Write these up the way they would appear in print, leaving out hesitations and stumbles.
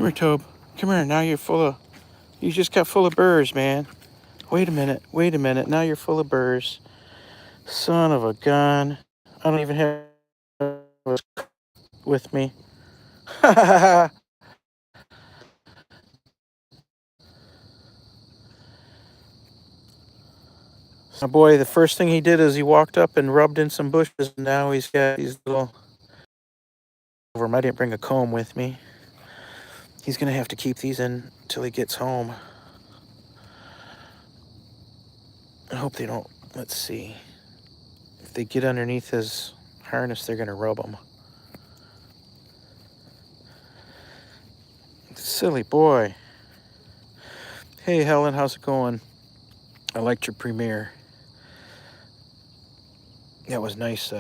Come here, Tobe. Come here. Now you're full of... You just got full of burrs, man. Wait a minute. Wait a minute. Now you're full of burrs. Son of a gun. I don't even have with me. My boy, the first thing he did is he walked up and rubbed in some bushes. Now he's got these little... I didn't bring a comb with me. He's going to have to keep these in until he gets home. I hope they don't... Let's see. If they get underneath his harness, they're going to rub them. Silly boy. Hey, Helen, how's it going? I liked your premiere. That was nice,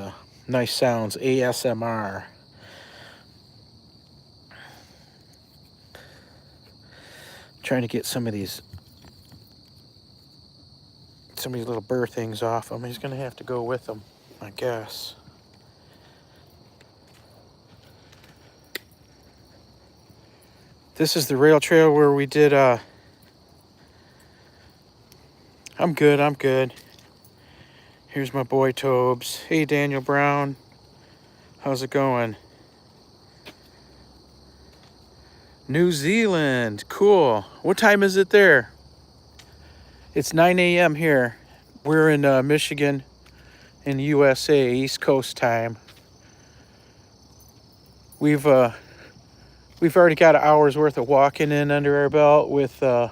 nice sounds. ASMR. Trying to get some of these little burr things off him. He's going to have to go with them, I guess. This is the rail trail where we did, I'm good. Here's my boy Tobes. Hey, Daniel Brown. How's it going? New Zealand. Cool. What time is it there? It's 9 a.m. here. We're in Michigan in the USA, East Coast time. We've already got an hour's worth of walking in under our belt with on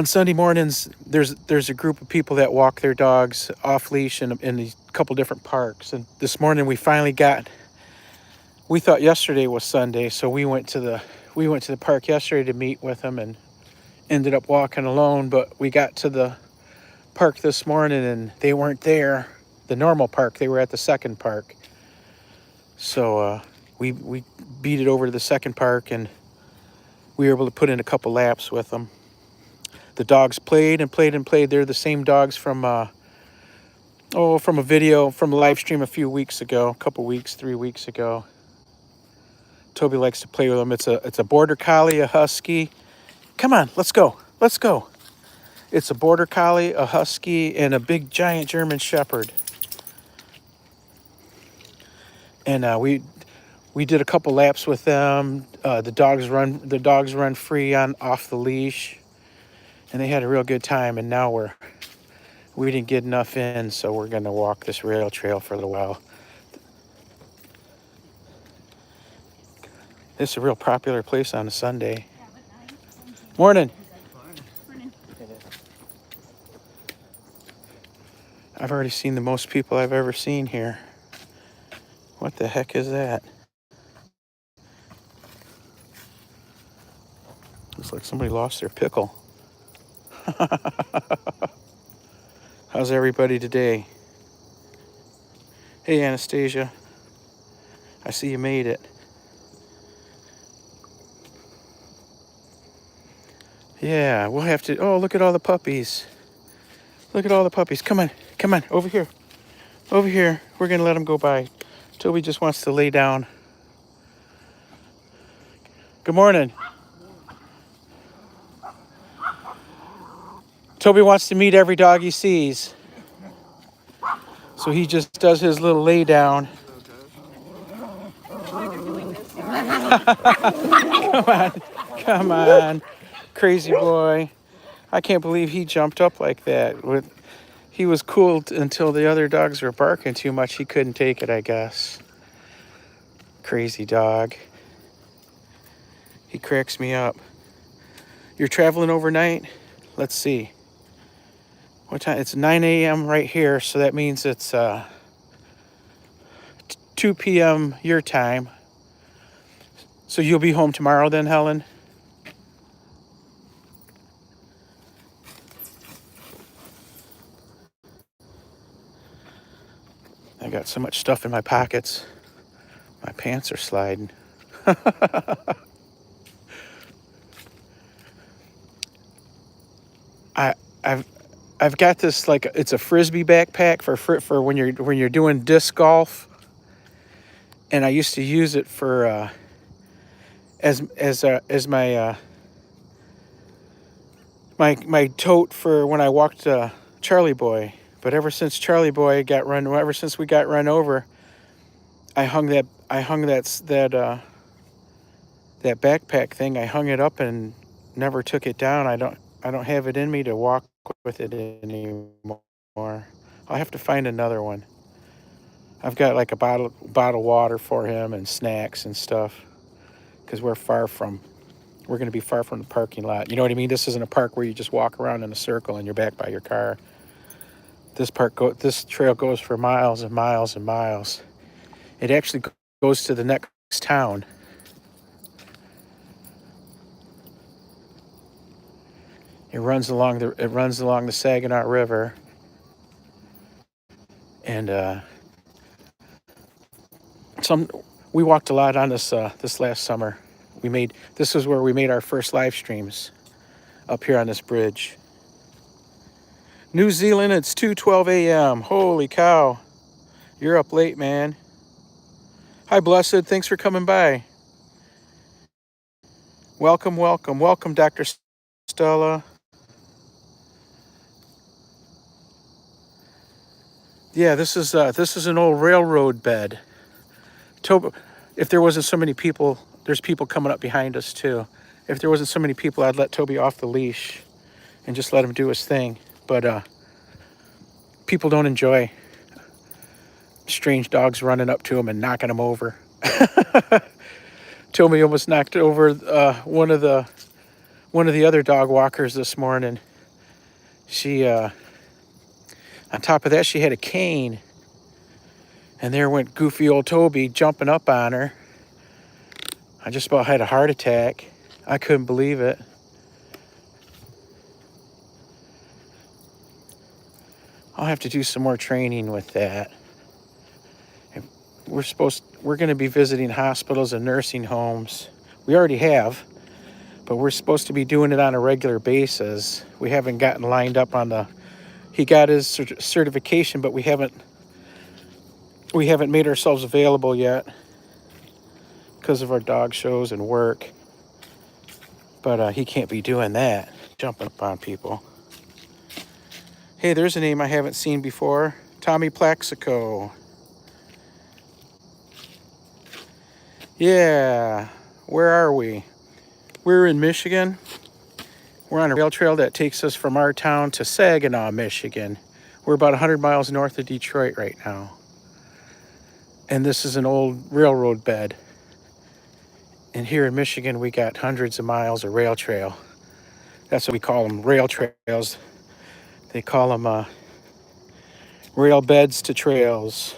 Sunday mornings there's a group of people that walk their dogs off leash in a couple different parks, and this morning we thought yesterday was Sunday, so we went to the park yesterday to meet with them and ended up walking alone. But we got to the park this morning and they weren't there, the normal park. They were at the second park, so we beat it over to the second park and we were able to put in a couple laps with them. The dogs played and played and played. They're the same dogs from a video, from a live stream a few weeks ago, 3 weeks ago. Toby likes to play with them. It's a border collie, a husky. Come on, let's go. It's a border collie, a husky, and a big giant German shepherd. And we did a couple laps with them. The dogs run free off the leash. And they had a real good time, and now we didn't get enough in, so we're going to walk this rail trail for a little while. This is a real popular place on a Sunday. Morning. I've already seen the most people I've ever seen here. What the heck is that? Looks like somebody lost their pickle. How's everybody today? Hey, Anastasia. I see you made it. Yeah, we'll have to... Oh, look at all the puppies. Look at all the puppies. Come on, over here. Over here. We're going to let them go by. Toby just wants to lay down. Good morning. Toby wants to meet every dog he sees. So he just does his little lay down. Come on. Crazy boy. I can't believe he jumped up like that. He was cool until the other dogs were barking too much. He couldn't take it, I guess. Crazy dog. He cracks me up. You're traveling overnight? Let's see. What time? It's 9 a.m. right here, so that means it's 2 p.m. your time. So you'll be home tomorrow then, Helen? I got so much stuff in my pockets. My pants are sliding. I've got this, like, it's a Frisbee backpack for when you're doing disc golf, and I used to use it for as my tote for when I walked Charlie Boy. But ever since Charlie Boy got run, ever since we got run over, I hung that backpack thing. I hung it up and never took it down. I don't have it in me to walk with it anymore. I'll have to find another one. I've got like a bottle water for him and snacks and stuff because we're going to be far from the parking lot. You know what I mean? This isn't a park where you just walk around in a circle and you're back by your car. This trail goes for miles and miles and miles. It actually goes to the next town. It runs along the Saginaw River, and we walked a lot on this last summer. This was where we made our first live streams, up here on this bridge. New Zealand, it's 2:12 a.m. Holy cow. You're up late, man. Hi, Blessed. Thanks for coming by. Welcome, welcome, welcome, Dr. Stella. Yeah, this is an old railroad bed. Toby, if there wasn't so many people, there's people coming up behind us too. If there wasn't so many people, I'd let Toby off the leash and just let him do his thing. But people don't enjoy strange dogs running up to him and knocking him over. Toby almost knocked over one of the other dog walkers this morning. She on top of that, she had a cane, and there went goofy old Toby jumping up on her. I just about had a heart attack. I couldn't believe it. I'll have to do some more training with that. We're going to be visiting hospitals and nursing homes. We already have, but we're supposed to be doing it on a regular basis. We haven't gotten lined up on he got his certification, but we haven't made ourselves available yet because of our dog shows and work. But he can't be doing that, jumping up on people. Hey, there's a name I haven't seen before. Tommy Plaxico. Yeah, where are we? We're in Michigan. We're on a rail trail that takes us from our town to Saginaw, Michigan. We're about 100 miles north of Detroit right now. And this is an old railroad bed. And here in Michigan, we got hundreds of miles of rail trail. That's what we call them, rail trails. They call them rail beds to trails.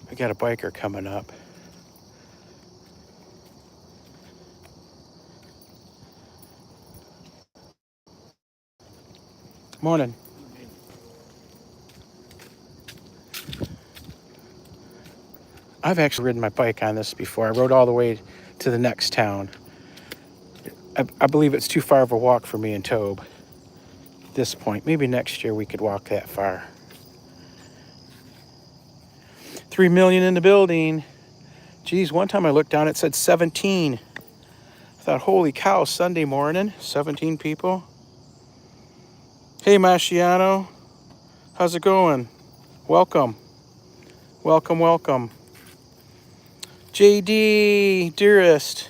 We got a biker coming up. Morning. I've actually ridden my bike on this before. I rode all the way to the next town. I believe it's too far of a walk for me and Tobe at this point. Maybe next year we could walk that far. 3 million in the building. Geez, one time I looked down, it said 17. I thought, holy cow, Sunday morning, 17 people. Hey, Masciano, how's it going? Welcome. Welcome, welcome. JD, dearest,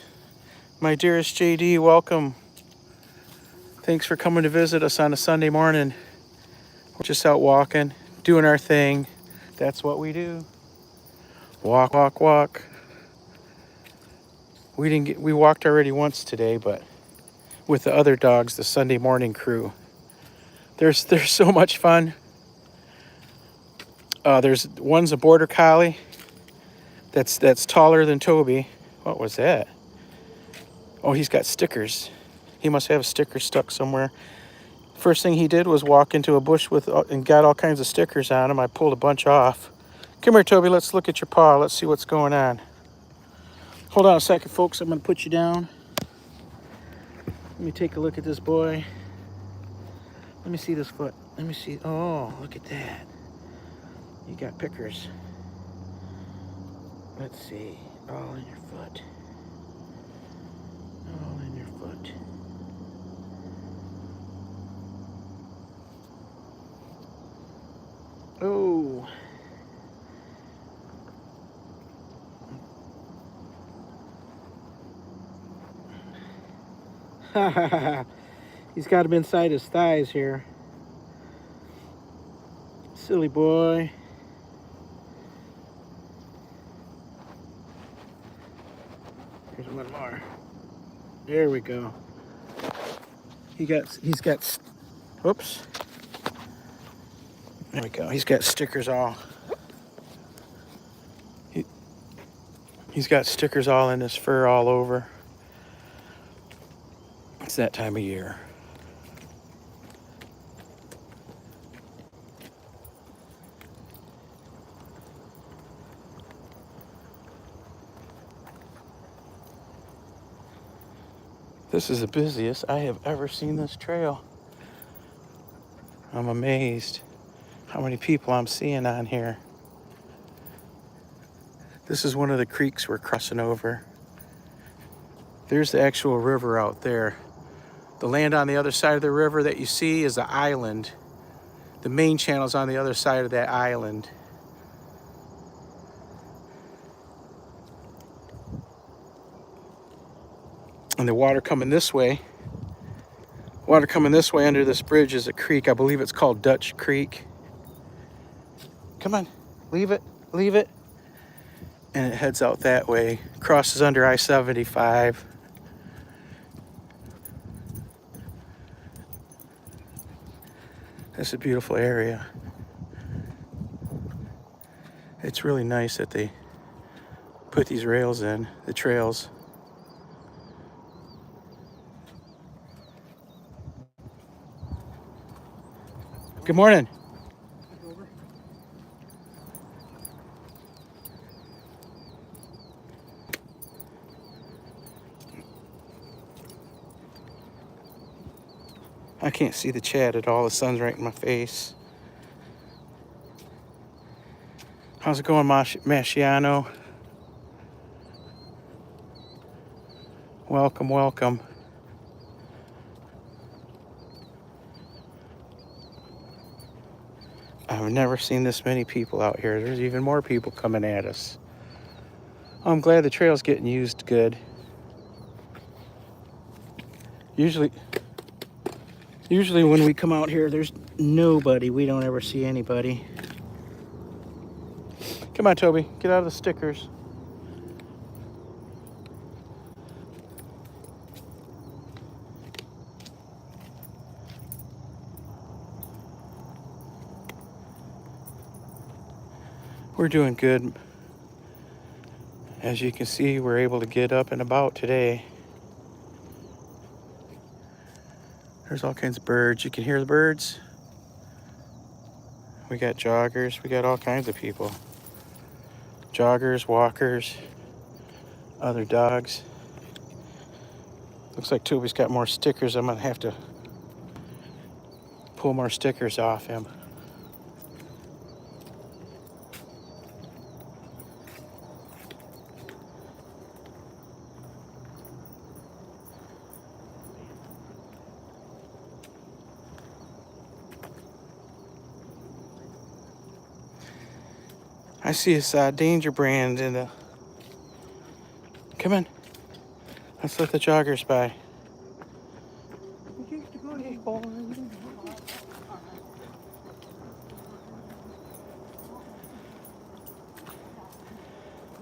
my dearest JD, welcome. Thanks for coming to visit us on a Sunday morning. We're just out walking, doing our thing. That's what we do. Walk, walk, walk. We walked already once today, but with the other dogs, the Sunday morning crew. There's so much fun. One's a border collie. That's taller than Toby. What was that? Oh, he's got stickers. He must have a sticker stuck somewhere. First thing he did was walk into a bush and got all kinds of stickers on him. I pulled a bunch off. Come here, Toby. Let's look at your paw. Let's see what's going on. Hold on a second, folks. I'm going to put you down. Let me take a look at this boy. Let me see this foot. Let me see. Oh, look at that. You got pickers. Let's see. All in your foot. All in your foot. Oh. He's got him inside his thighs here. Silly boy. Here's one more. There we go. He's got, whoops. There we go. He's got stickers all. He's got stickers all in his fur all over. It's that time of year. This is the busiest I have ever seen this trail. I'm amazed how many people I'm seeing on here. This is one of the creeks we're crossing over. There's the actual river out there. The land on the other side of the river that you see is the island. The main channel's on the other side of that island. And the water coming this way under this bridge is a creek. I believe it's called Dutch Creek. Come on, leave it. And it heads out that way, crosses under I-75. It's a beautiful area. It's really nice that they put these rails in, the trails. Good morning. I can't see the chat at all. The sun's right in my face. How's it going, Masciano? Welcome, welcome. I've never seen this many people out here. There's even more people coming at us. I'm glad the trail's getting used good. Usually when we come out here, there's nobody. We don't ever see anybody. Come on, Toby, get out of the stickers. We're doing good. As you can see, we're able to get up and about today. There's all kinds of birds. You can hear the birds. We got joggers. We got all kinds of people. Joggers, walkers, other dogs. Looks like Toby's got more stickers. I'm gonna have to pull more stickers off him. I see a danger brand in the... Come on. Let's let the joggers by.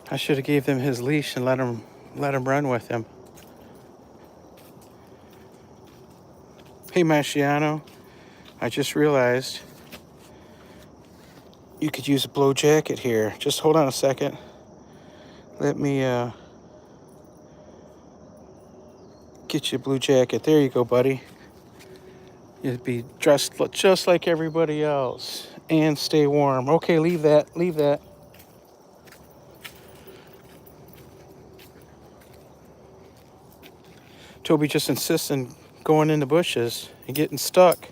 I should have gave them his leash and let him run with him. Hey, Masciano, I just realized you could use a blow jacket here. Just hold on a second. Let me get you a blue jacket. There you go, buddy. You'll be dressed just like everybody else and stay warm. Okay, leave that. Toby just insists on going in the bushes and getting stuck.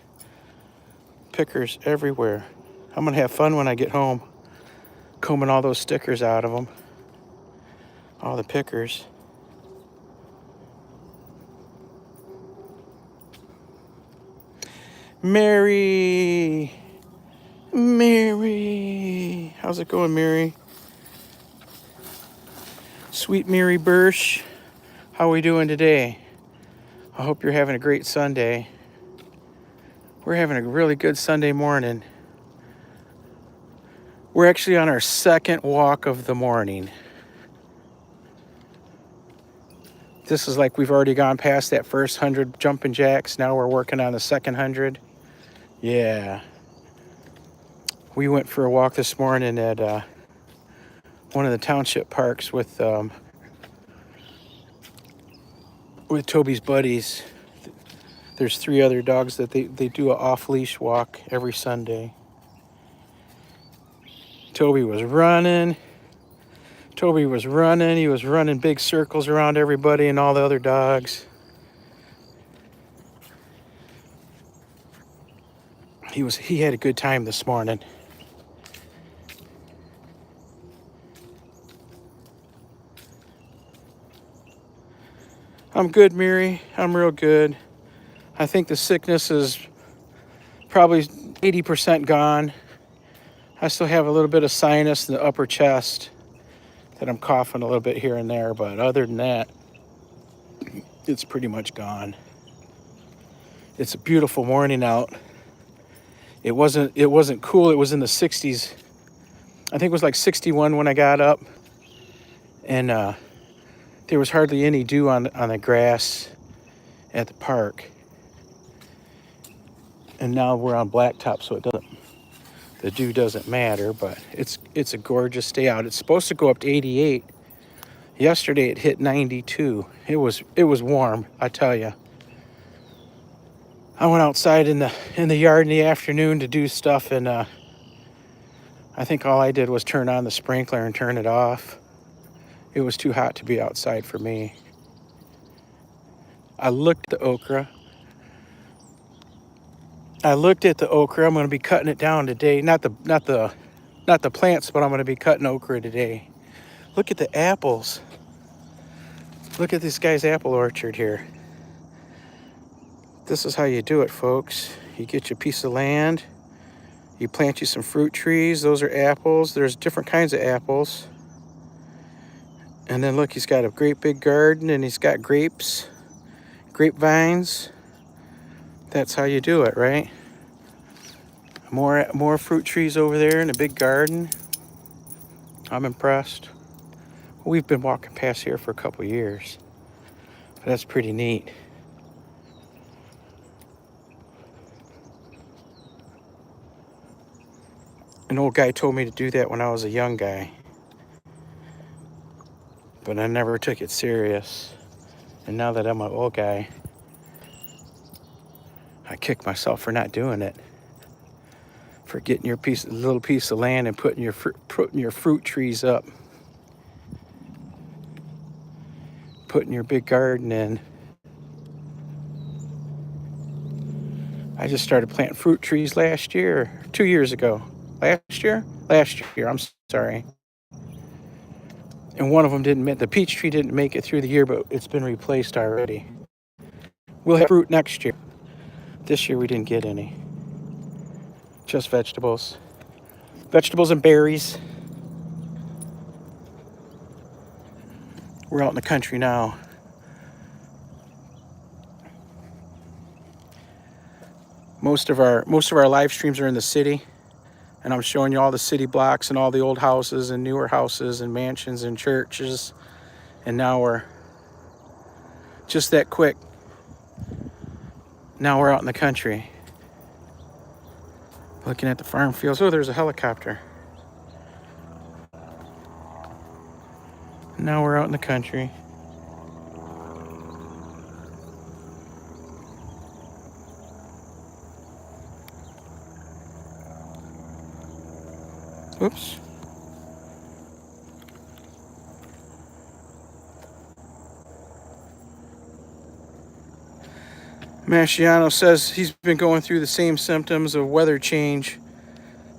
Pickers everywhere. I'm gonna have fun when I get home, combing all those stickers out of them. all the pickers. Mary! Mary! How's it going, Mary? Sweet Mary Birch. How are we doing today? I hope you're having a great Sunday. We're having a really good Sunday morning. We're actually on our second walk of the morning. This is like we've already gone past that first 100 jumping jacks. Now we're working on the second 100. Yeah. We went for a walk this morning at one of the township parks with Toby's buddies. There's 3 other dogs that they do an off-leash walk every Sunday. Toby was running. He was running big circles around everybody and all the other dogs. He had a good time this morning. I'm good, Mary. I'm real good. I think the sickness is probably 80% gone. I still have a little bit of sinus in the upper chest that I'm coughing a little bit here and there, but other than that, it's pretty much gone. It's a beautiful morning out. It wasn't cool. It was in the 60s. I think it was like 61 when I got up, and there was hardly any dew on the grass at the park. And now we're on blacktop, so the dew doesn't matter, but it's a gorgeous day out. It's supposed to go up to 88. Yesterday it hit 92. It was warm, I tell you. I went outside in the yard in the afternoon to do stuff, and I think all I did was turn on the sprinkler and turn it off. It was too hot to be outside for me. I looked at the okra. I'm going to be cutting it down today. Not the plants, but I'm going to be cutting okra today. Look at the apples. Look at this guy's apple orchard here. This is how you do it, folks. You get your piece of land. You plant you some fruit trees. Those are apples. There's different kinds of apples. And then look, he's got a great big garden, and he's got grapes, grapevines. That's how you do it, right? More fruit trees over there in a big garden. I'm impressed. We've been walking past here for a couple years, but that's pretty neat. An old guy told me to do that when I was a young guy, but I never took it serious. And now that I'm an old guy, I kick myself for not doing it. For getting your little piece of land and putting your fruit trees up, putting your big garden in. I just started planting fruit trees 2 years ago. Last year, I'm sorry. And one of them the peach tree didn't make it through the year, but it's been replaced already. We'll have fruit next year. This year we didn't get any. Just vegetables. Vegetables and berries. We're out in the country now. Most of our live streams are in the city, and I'm showing you all the city blocks and all the old houses and newer houses and mansions and churches. And now we're just that quick. Now we're out in the country. Looking at the farm fields. Oh, there's a helicopter. Now we're out in the country. Oops. Masciano says he's been going through the same symptoms of weather change.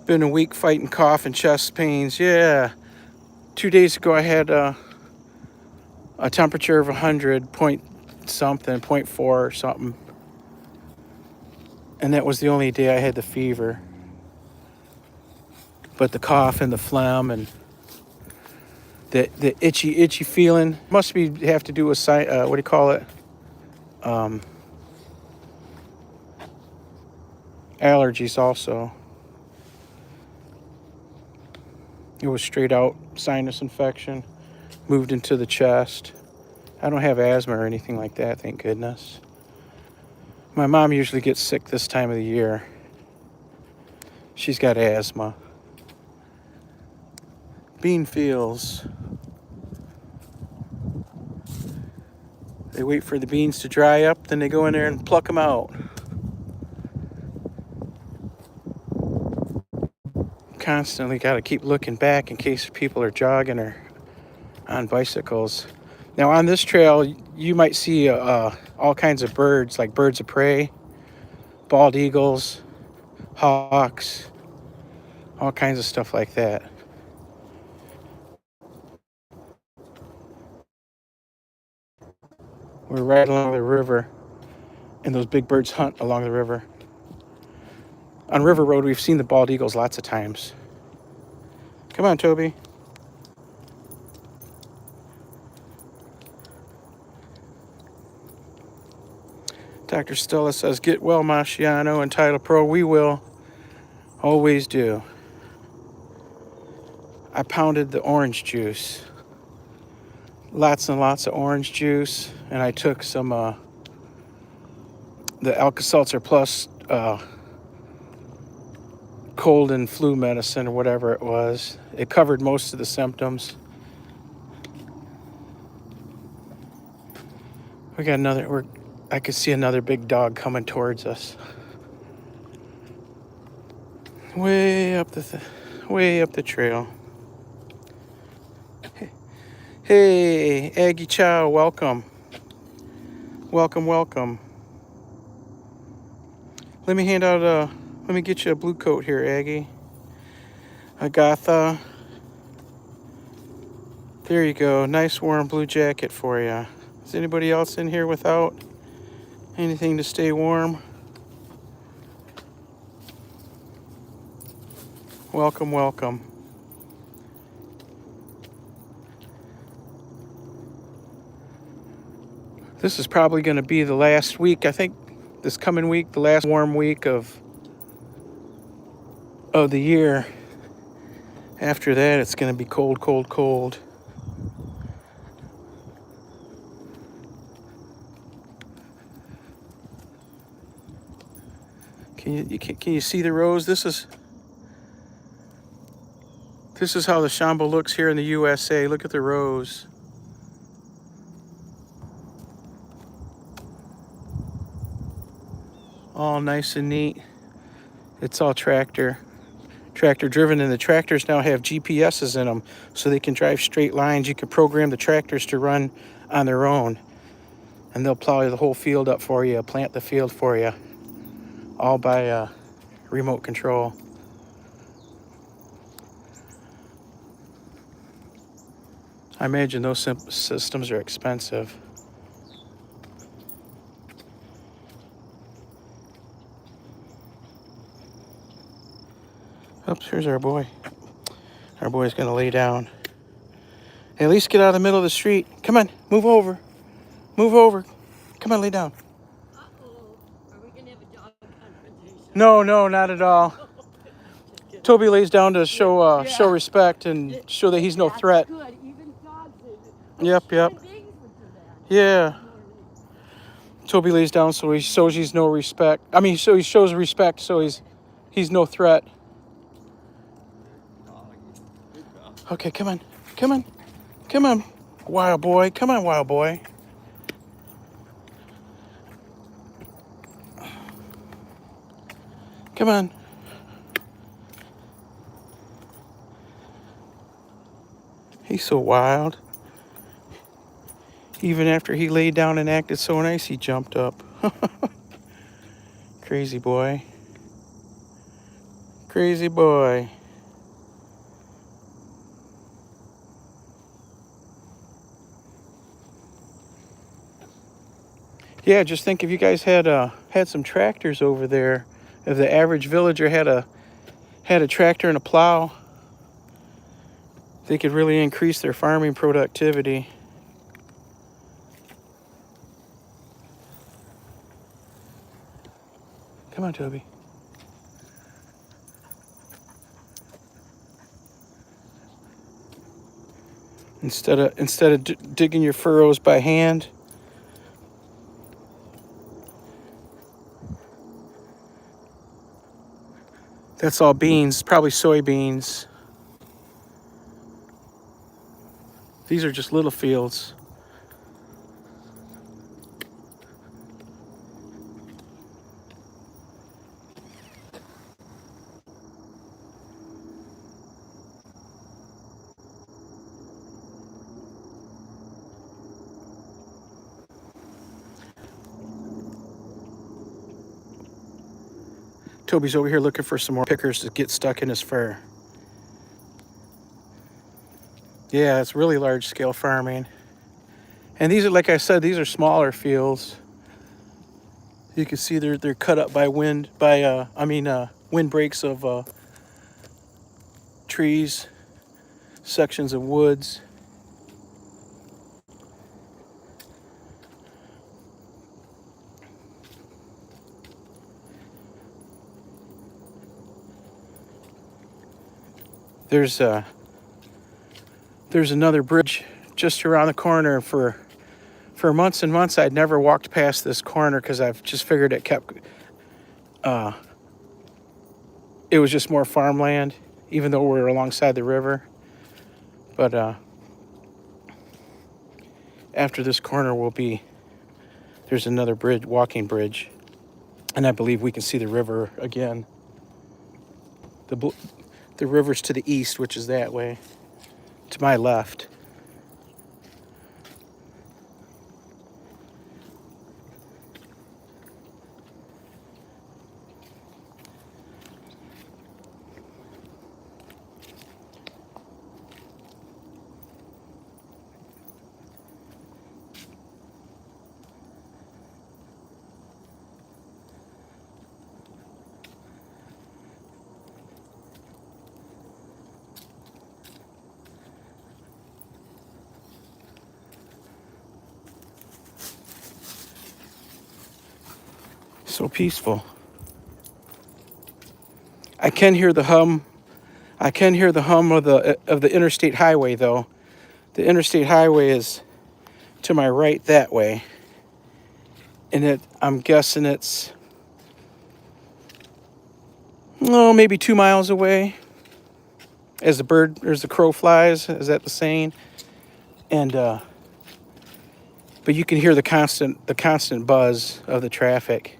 Been a week fighting cough and chest pains. Yeah. 2 days ago I had a temperature of 100 point something, point 4 or something. And that was the only day I had the fever. But the cough and the phlegm and the itchy feeling must have to do with what do you call it? Allergies also. It was straight out sinus infection, moved into the chest. I don't have asthma or anything like that, thank goodness. My mom usually gets sick this time of the year. She's got asthma. Bean fields. They wait for the beans to dry up, then they go in there and pluck them out. Constantly got to keep looking back in case people are jogging or on bicycles. Now on this trail, you might see all kinds of birds, like birds of prey, bald eagles, hawks, all kinds of stuff like that. We're right along the river, and those big birds hunt along the river. On River Road, we've seen the bald eagles lots of times. Come on, Toby. Dr. Stella says, get well, Masciano and Titlepro. We will. Always do. I pounded the orange juice. Lots and lots of orange juice. And I took some, the Alka-Seltzer Plus cold and flu medicine or whatever it was. It covered most of the symptoms. We got another, I could see another big dog coming towards us. Way up the trail. Hey, Aggie Chow, welcome. Welcome. Let me let me get you a blue coat here, Aggie. Agatha. There you go, nice warm blue jacket for you. Is anybody else in here without anything to stay warm? Welcome. This is probably going to be the last week, I think, this coming week, the last warm week of the year. After that, it's going to be cold. Can you see the rows? This is how the Shamba looks here in the USA. Look at the rows. All nice and neat. It's all tractor driven, and the tractors now have GPSs in them, so they can drive straight lines. You can program the tractors to run on their own, and they'll plow the whole field up for you, plant the field for you, all by remote control. I imagine those systems are expensive. Oops, here's our boy. Our boy's gonna lay down. Hey, at least get out of the middle of the street. Come on, move over. Come on, lay down. Uh-oh. Are we gonna have a dog confrontation? No, not at all. Toby lays down to show respect and show that he's no threat. Good. Even dogs Yep. Yeah. Toby lays down so he shows he's no respect. So he shows respect, so he's no threat. Okay, come on. Wild boy. Come on, wild boy. Come on. He's so wild. Even after he laid down and acted so nice, he jumped up. Crazy boy. Yeah, just think if you guys had some tractors over there, if the average villager had a tractor and a plow, they could really increase their farming productivity. Come on, Toby. Instead of digging your furrows by hand. That's all beans, probably soybeans. These are just little fields. Toby's over here looking for some more pickers to get stuck in his fur. Yeah, it's really large scale farming. And these are, like I said, these are smaller fields. You can see they're cut up by windbreaks of trees, sections of woods. There's another bridge just around the corner. For months and months, I'd never walked past this corner because I've just figured it was just more farmland, even though we're alongside the river. But after this corner there's another bridge, walking bridge, and I believe we can see the river again. The river's to the east, which is that way, to my left. So peaceful. I can hear the hum. I can hear the hum of the interstate highway, though. The interstate highway is to my right that way, and I'm guessing it's maybe 2 miles away. As the crow flies, is that the saying? And but you can hear the constant buzz of the traffic.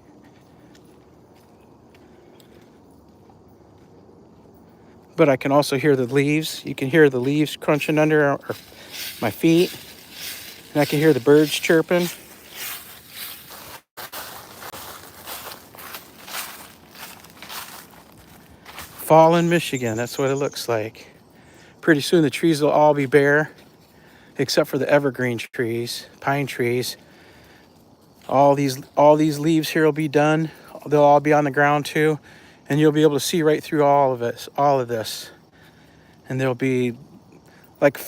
But I can also hear the leaves. You can hear the leaves crunching under my feet. And I can hear the birds chirping. Fall in Michigan, that's what it looks like. Pretty soon the trees will all be bare, except for the evergreen trees, pine trees. All these leaves here will be done. They'll all be on the ground too. And you'll be able to see right through all of this. And there'll be like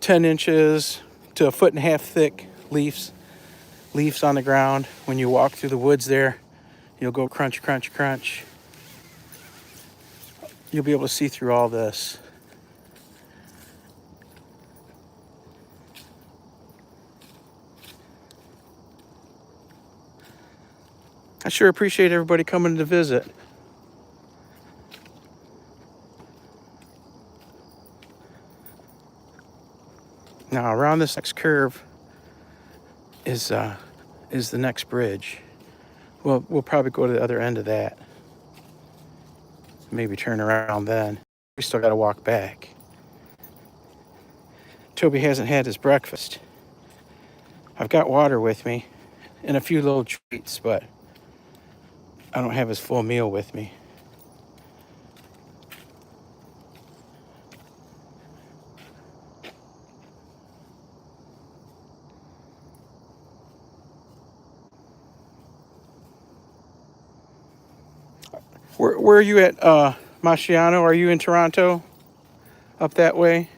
10 inches to a foot and a half thick leaves on the ground. When you walk through the woods there, you'll go crunch, crunch, crunch. You'll be able to see through all this. I sure appreciate everybody coming to visit. Now around this next curve is the next bridge. Well, we'll probably go to the other end of that. Maybe turn around then. We still got to walk back. Toby hasn't had his breakfast. I've got water with me and a few little treats, but I don't have his full meal with me. Where are you at, Marciano? Are you in Toronto? Up that way?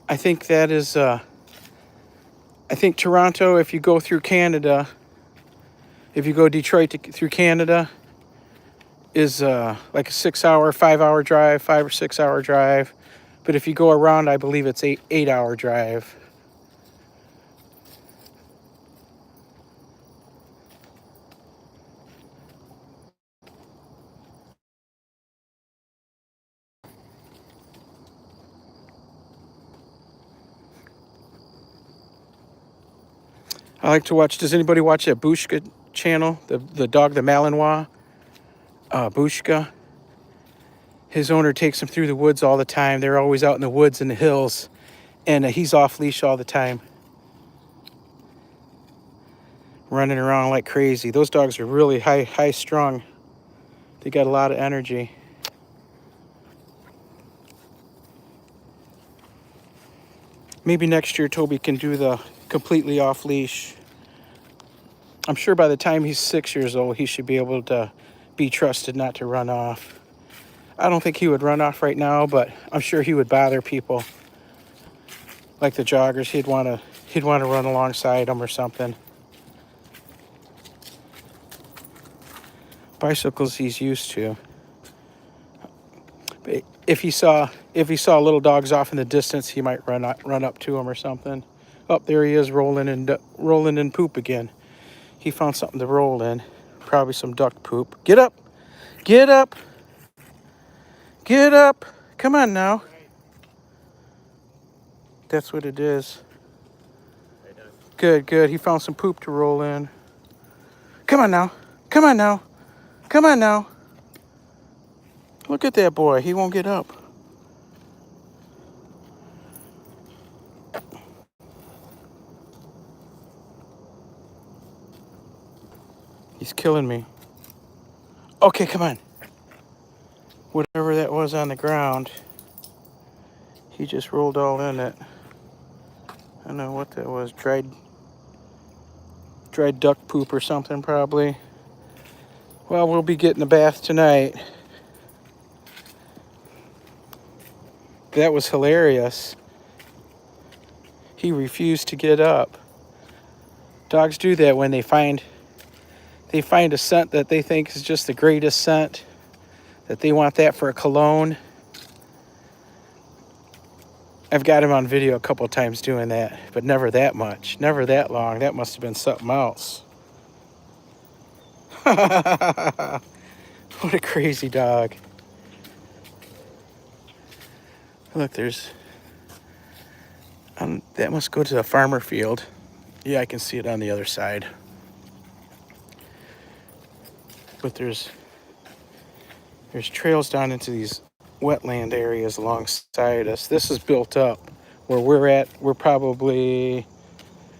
I think that is, I think Toronto, if you go through Canada, if you go Detroit through Canada, is like a 6 hour, 5 hour drive, 5 or 6 hour drive. But if you go around, I believe it's 8 hour drive. I like to watch. Does anybody watch that Bushka channel? The dog, the Malinois, Bushka. His owner takes him through the woods all the time. They're always out in the woods and the hills, and he's off leash all the time, running around like crazy. Those dogs are really high strung. They got a lot of energy. Maybe next year Toby can do the completely off leash. I'm sure by the time he's 6 years old, he should be able to be trusted not to run off. I don't think he would run off right now, but I'm sure he would bother people like the joggers. He'd want to run alongside them or something. Bicycles he's used to. But if he saw little dogs off in the distance, he might run up to them or something. Oh, there he is, rolling in poop again. He found something to roll in. Probably some duck poop. Get up! Get up! Get up! Come on now. That's what it is. Good, good. He found some poop to roll in. Come on now. Come on now. Come on now. Look at that boy. He won't get up. He's killing me. Okay, come on. Whatever that was on the ground, he just rolled all in it. I don't know what that was. Dried duck poop or something, probably. Well, we'll be getting a bath tonight. That was hilarious. He refused to get up. Dogs do that when they find a scent that they think is just the greatest scent, that they want that for a cologne. I've got him on video a couple of times doing that, but never that much, never that long. That must have been something else. What a crazy dog. Look, there's... that must go to the farmer field. Yeah, I can see it on the other side. But there's trails down into these wetland areas alongside us. This is built up. Where we're at, we're probably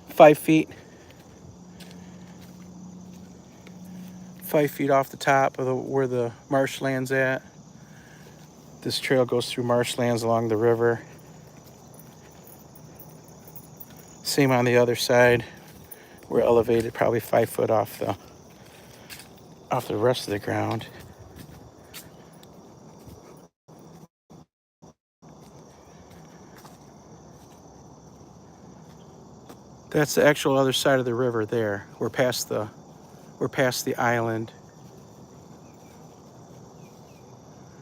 5 feet. 5 feet off the top of where the marshland's at. This trail goes through marshlands along the river. Same on the other side. We're elevated probably 5 foot off the rest of the ground. That's the actual other side of the river there. We're past the island.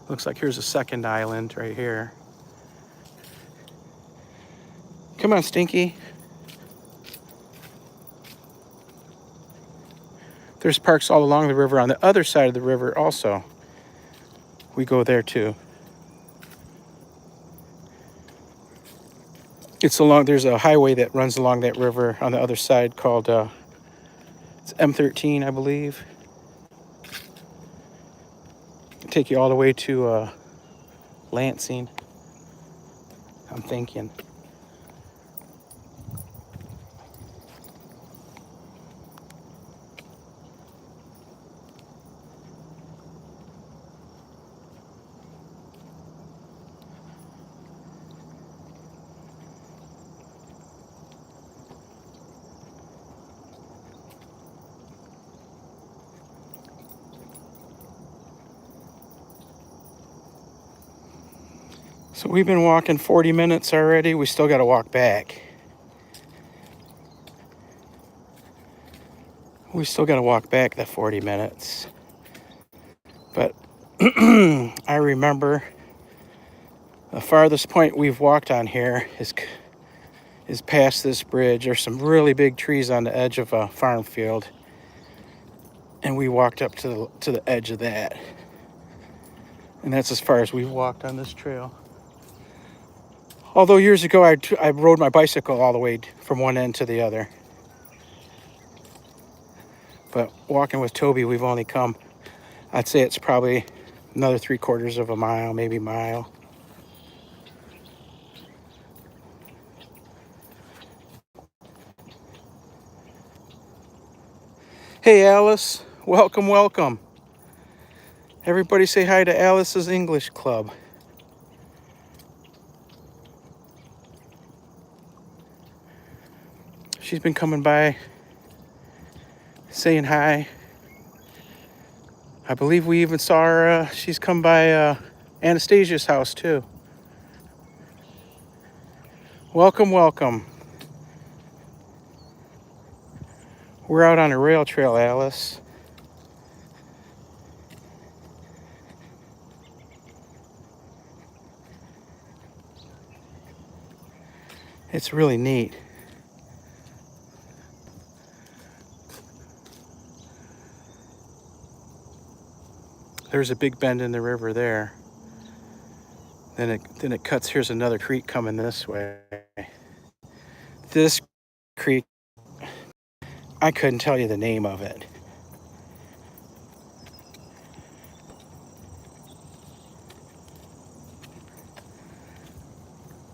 Looks like here's a second island right here. Come on, Stinky. There's parks all along the river on the other side of the river also. We go there too. There's a highway that runs along that river on the other side called, it's M13, I believe. It'll take you all the way to Lansing, I'm thinking. So we've been walking 40 minutes already. We still got to walk back. We still got to walk back the 40 minutes. But I remember the farthest point we've walked on here is past this bridge. There's some really big trees on the edge of a farm field. And we walked up to the edge of that. And that's as far as we've walked on this trail. Although years ago, I rode my bicycle all the way from one end to the other. But walking with Toby, we've only come, I'd say it's probably another 3/4 of a mile, maybe mile. Hey, Alice. Welcome, welcome. Everybody say hi to Alice's English Club. She's been coming by, saying hi. I believe we even saw her, she's come by Anastasia's house too. Welcome, welcome. We're out on a rail trail, Alice. It's really neat. There's a big bend in the river there. Then it cuts. Here's another creek coming this way. This creek, I couldn't tell you the name of it.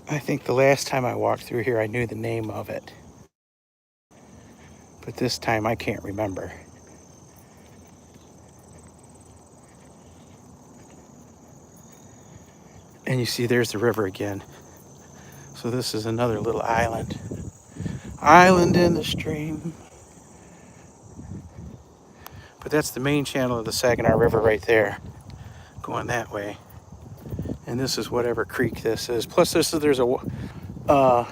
I think the last time I walked through here, I knew the name of it. But this time I can't remember. And you see, there's the river again. So this is another little island. Island in the stream. But that's the main channel of the Saginaw River right there, going that way. And this is whatever creek this is. Plus, there's a how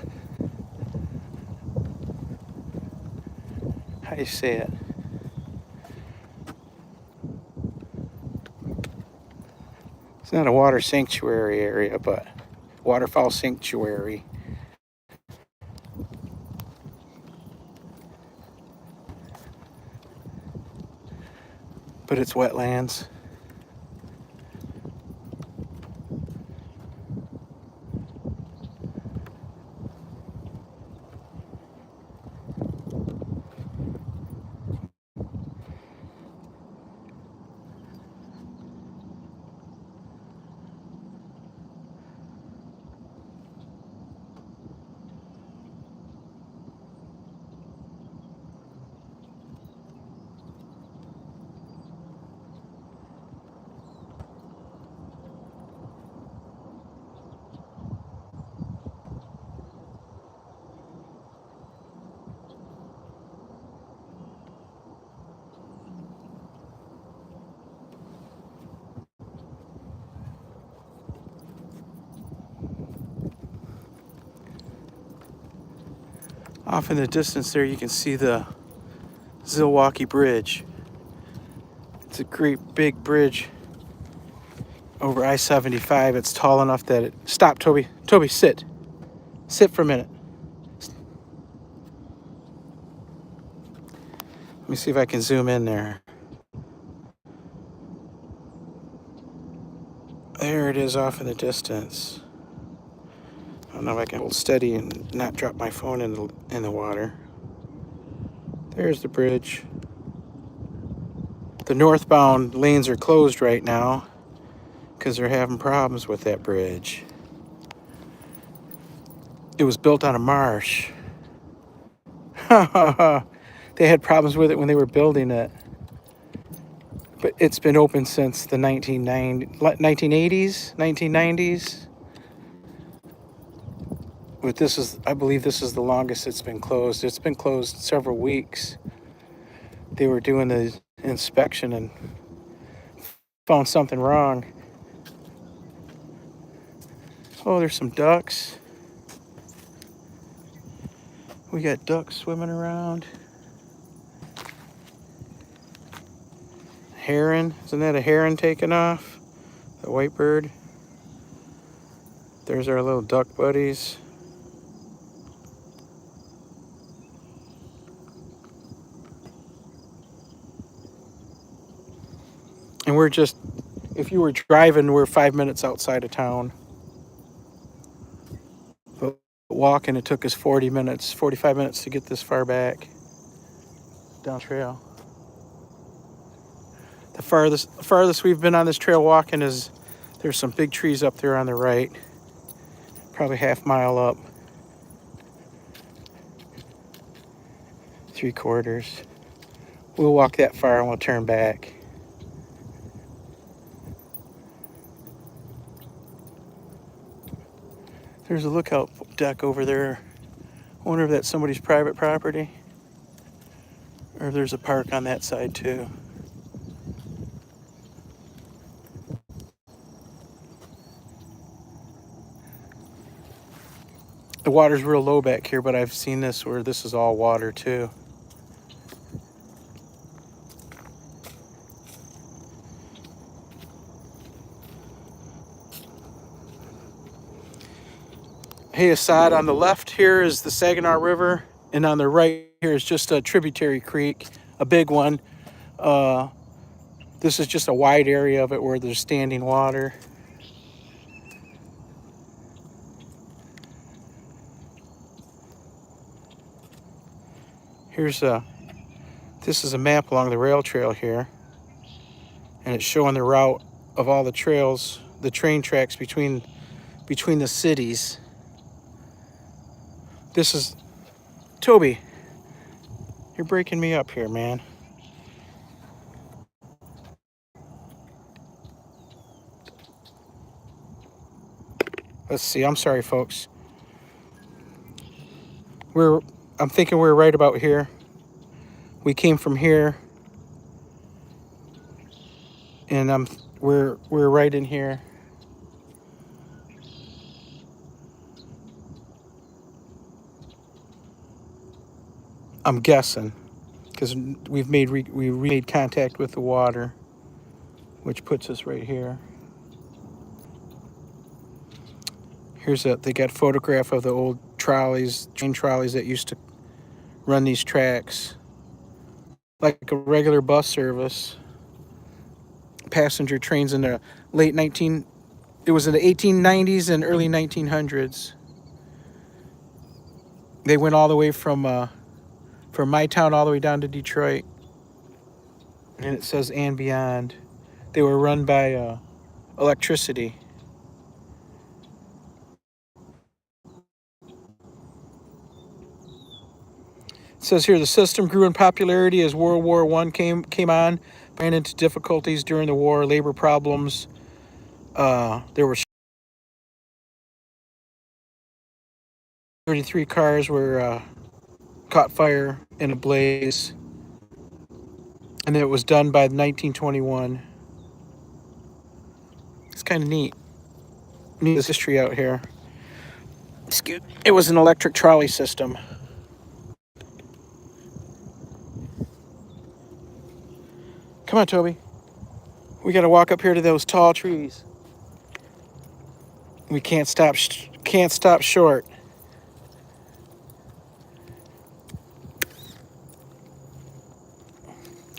do you say it? It's not a water sanctuary area, but waterfowl sanctuary. But it's wetlands. Off in the distance there, you can see the Zilwaukee Bridge. It's a great big bridge over I-75. It's tall enough that it... Stop, Toby. Toby, sit. Sit for a minute. Let me see if I can zoom in there. There it is off in the distance. I don't know if I can hold steady and not drop my phone in the water. There's the bridge. The northbound lanes are closed right now because they're having problems with that bridge. It was built on a marsh. They had problems with it when they were building it. But it's been open since the 1980s, 1990s. But I believe this is the longest it's been closed. It's been closed several weeks. They were doing the inspection and found something wrong. Oh, there's some ducks. We got ducks swimming around. Heron. Isn't that a heron taking off? The white bird. There's our little duck buddies. And we're just, if you were driving, we're 5 minutes outside of town. But walking, it took us 40 minutes, 45 minutes to get this far back down trail. The farthest we've been on this trail walking is, there's some big trees up there on the right. Probably half-mile up. 3/4. We'll walk that far and we'll turn back. There's a lookout deck over there. I wonder if that's somebody's private property, or if there's a park on that side too. The water's real low back here, but I've seen this where this is all water too. Hey Assad, on the left here is the Saginaw River, and on the right here is just a tributary creek, a big one. This is just a wide area of it where there's standing water. This is a map along the rail trail here, and it's showing the route of all the trails, the train tracks between the cities. This is Toby. You're breaking me up here, man. Let's see. I'm sorry, folks. I'm thinking we're right about here. We came from here, and we're right in here. I'm guessing, because we made contact with the water, which puts us right here. They got a photograph of the old train trolleys that used to run these tracks, like a regular bus service. Passenger trains in the it was in the 1890s and early 1900s. They went all the way from my town all the way down to Detroit. And it says and beyond. They were run by electricity. It says here the system grew in popularity as World War I came on, ran into difficulties during the war, labor problems. There were 33 cars were caught fire in a blaze, and it was done by 1921. It's kind of neat. This history out here. It was an electric trolley system. Come on, Toby. We got to walk up here to those tall trees. We can't stop short.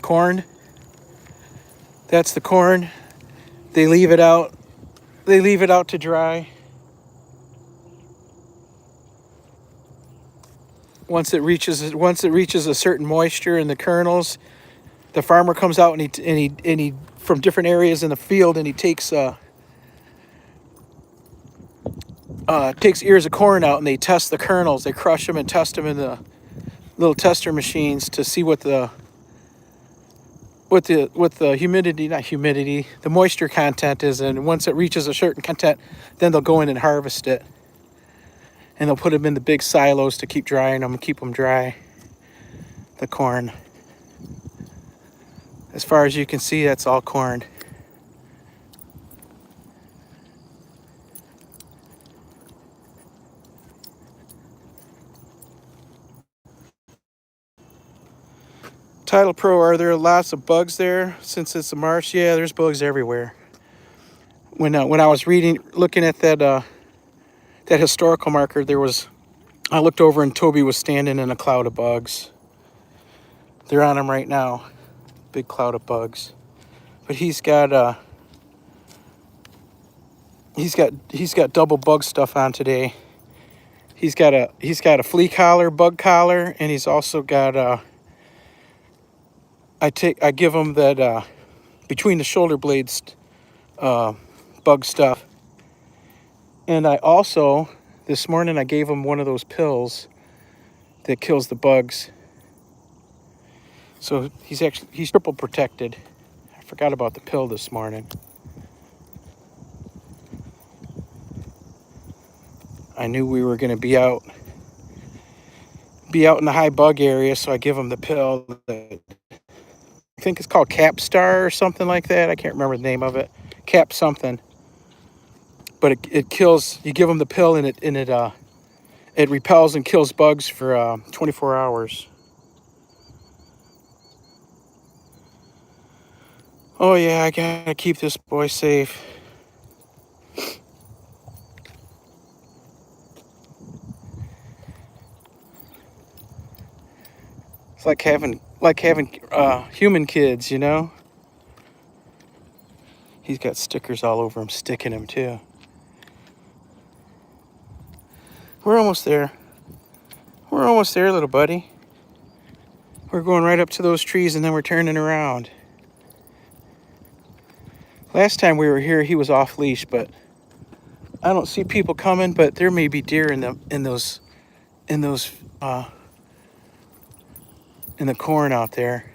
Corn. That's the corn. They leave it out. They leave it out to dry. Once it reaches a certain moisture in the kernels, the farmer comes out and he from different areas in the field, and he takes ears of corn out, and they test the kernels. They crush them and test them in the little tester machines to see what the the moisture content is. And once it reaches a certain content, then they'll go in and harvest it, and they'll put them in the big silos to keep drying them and keep them dry. The corn. As far as you can see, that's all corn. Titlepro, are there lots of bugs there since it's a marsh? Yeah, there's bugs everywhere. When I was looking at that historical marker, I looked over and Toby was standing in a cloud of bugs. They're on him right now, big cloud of bugs. But he's got double bug stuff on today. He's got a flea collar, bug collar, and he's also got I give him that between the shoulder blades bug stuff. And I also this morning I gave him one of those pills that kills the bugs. So he's triple protected. I forgot about the pill this morning. I knew we were going to be out in the high bug area, so I give him the pill that I think it's called Capstar or something like that. I can't remember the name of it. Cap something. But it kills. You give him the pill and it repels and kills bugs for 24 hours. Oh yeah, I gotta keep this boy safe. It's like having human kids, you know. He's got stickers all over him, sticking him too. We're almost there. We're almost there, little buddy. We're going right up to those trees and then we're turning around. Last time we were here, he was off leash, but I don't see people coming. But there may be deer in those in the corn out there.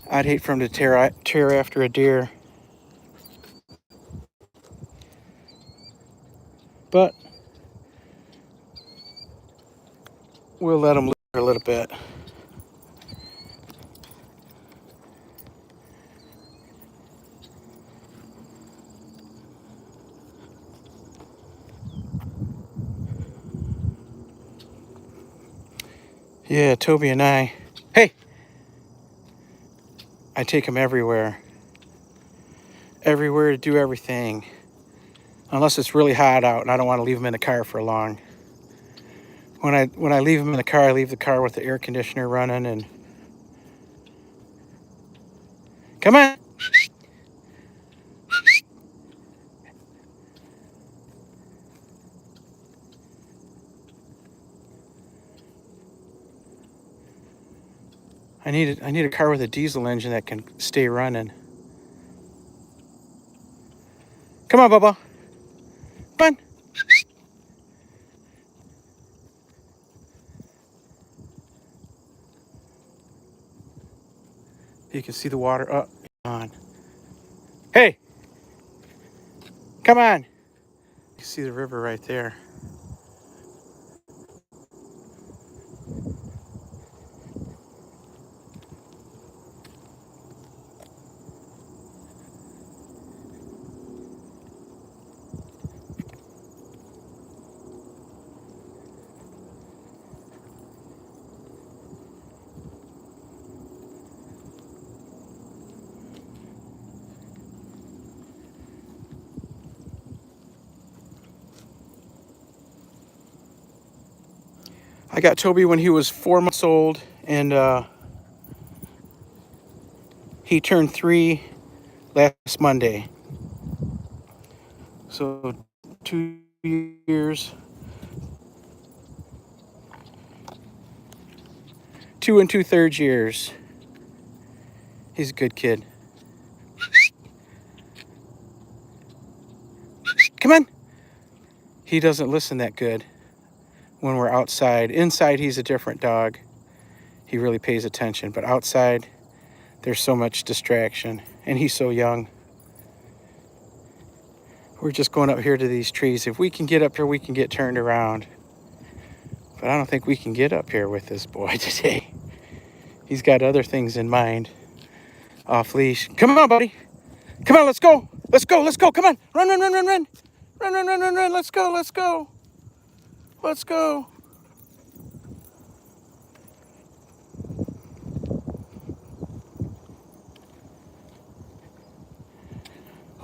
I'd hate for him to tear after a deer. But we'll let him live for a little bit. Yeah, Toby and I. Hey! I take him everywhere. Everywhere to do everything. Unless it's really hot out and I don't want to leave him in the car for long. When I leave him in the car, I leave the car with the air conditioner running and... Come on! I need a car with a diesel engine that can stay running. Come on, Bubba. Come on. You can see the water up on. Hey! Come on! You can see the river right there. I got Toby when he was 4 months old, and he turned 3 last Monday. So 2 years. 2 2/3 years. He's a good kid. Come on. He doesn't listen that good when we're outside. Inside, he's a different dog. He really pays attention. But outside, there's so much distraction. And he's so young. We're just going up here to these trees. If we can get up here, we can get turned around. But I don't think we can get up here with this boy today. He's got other things in mind. Off leash. Come on, buddy. Come on, let's go. Let's go. Let's go. Come on. Run, run, run, run, run. Run, run, run, run, run. Let's go. Let's go. Let's go.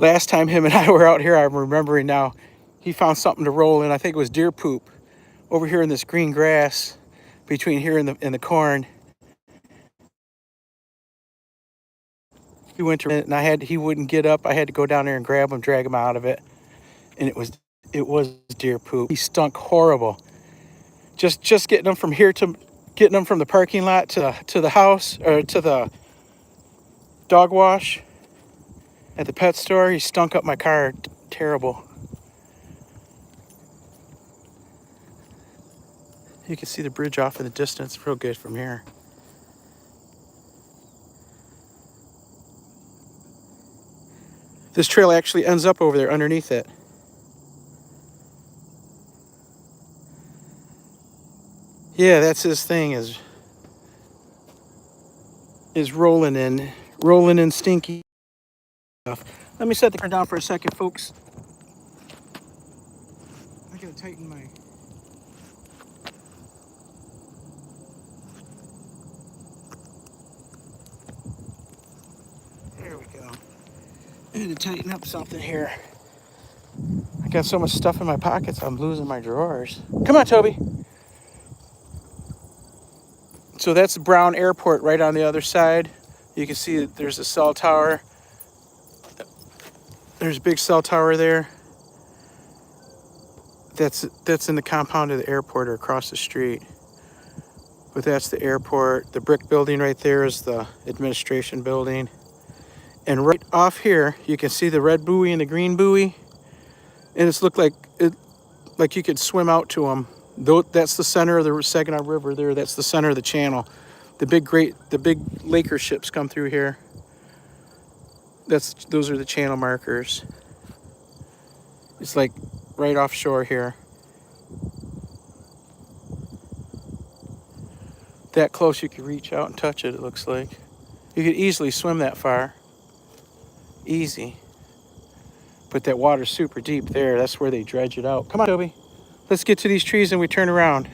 Last time him and I were out here, I'm remembering now, he found something to roll in. I think it was deer poop over here in this green grass between here and the corn. He went to it, and he wouldn't get up. I had to go down there and grab him, drag him out of it, and it was deer poop. He stunk horrible. Just getting him from here to getting him from the parking lot to the house or to the dog wash at the pet store. He stunk up my car. Terrible. You can see the bridge off in the distance real good from here. This trail actually ends up over there underneath it. Yeah, that's his thing is rolling in stinky stuff. Let me set the car down for a second, folks. I gotta tighten my. There we go. I need to tighten up something here. I got so much stuff in my pockets, I'm losing my drawers. Come on, Toby. So that's Brown Airport right on the other side. You can see that there's a cell tower. There's a big cell tower there. That's in the compound of the airport or across the street. But that's the airport. The brick building right there is the administration building. And right off here, you can see the red buoy and the green buoy. And it's looked like you could swim out to them. That's the center of the Saginaw River there. That's the center of the channel. The big Laker ships come through here. Those are the channel markers. It's like right offshore here. That close you could reach out and touch it, it looks like. You could easily swim that far. Easy. But that water's super deep there. That's where they dredge it out. Come on, Toby. Let's get to these trees and we turn around.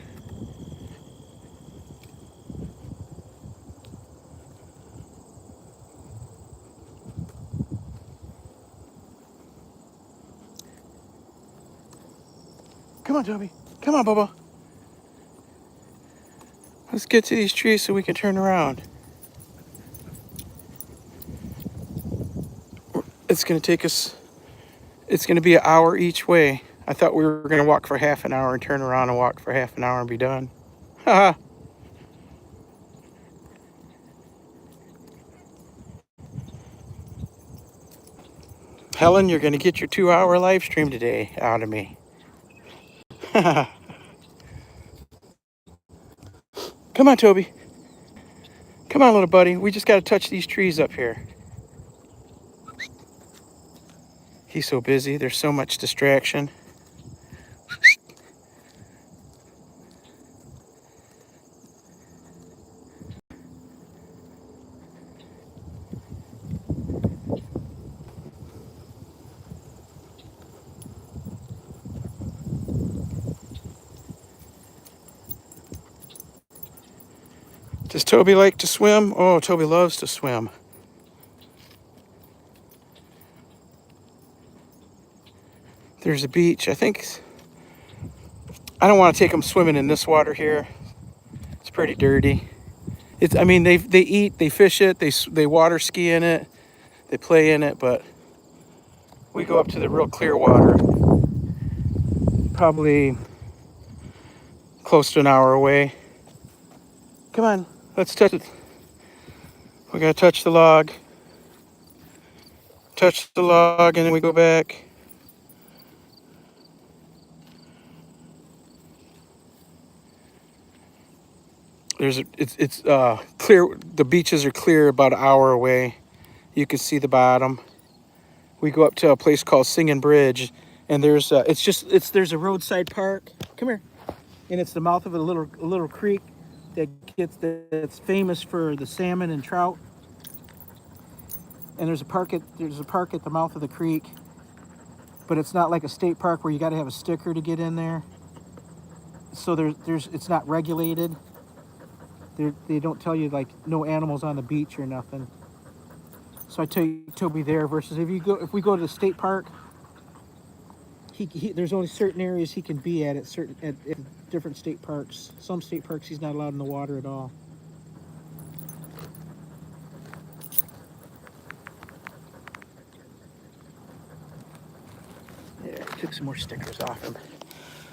Come on, Toby. Come on, Bubba. Let's get to these trees so we can turn around. It's going to take us, it's going to be an hour each way. I thought we were going to walk for half an hour and turn around and walk for half an hour and be done. Haha. Helen, you're going to get your 2-hour live stream today out of me. Come on, Toby. Come on, little buddy. We just got to touch these trees up here. He's so busy. There's so much distraction. Does Toby like to swim? Oh, Toby loves to swim. There's a beach. I don't want to take them swimming in this water here. It's pretty dirty. I mean, they eat, they fish it, they water ski in it, they play in it, but we go up to the real clear water. Probably close to an hour away. Come on, let's touch it. We gotta touch the log. Touch the log, and then we go back. It's clear. The beaches are clear about an hour away. You can see the bottom. We go up to a place called Singing Bridge, and there's a roadside park. Come here, and it's the mouth of a little creek that's famous for the salmon and trout. And there's a park at the mouth of the creek, but it's not like a state park where you got to have a sticker to get in there. So it's not regulated. They don't tell you like no animals on the beach or nothing. So I take Toby there versus if we go to the state park, there's only certain areas he can be at different state parks. Some state parks he's not allowed in the water at all. Yeah, I took some more stickers off him.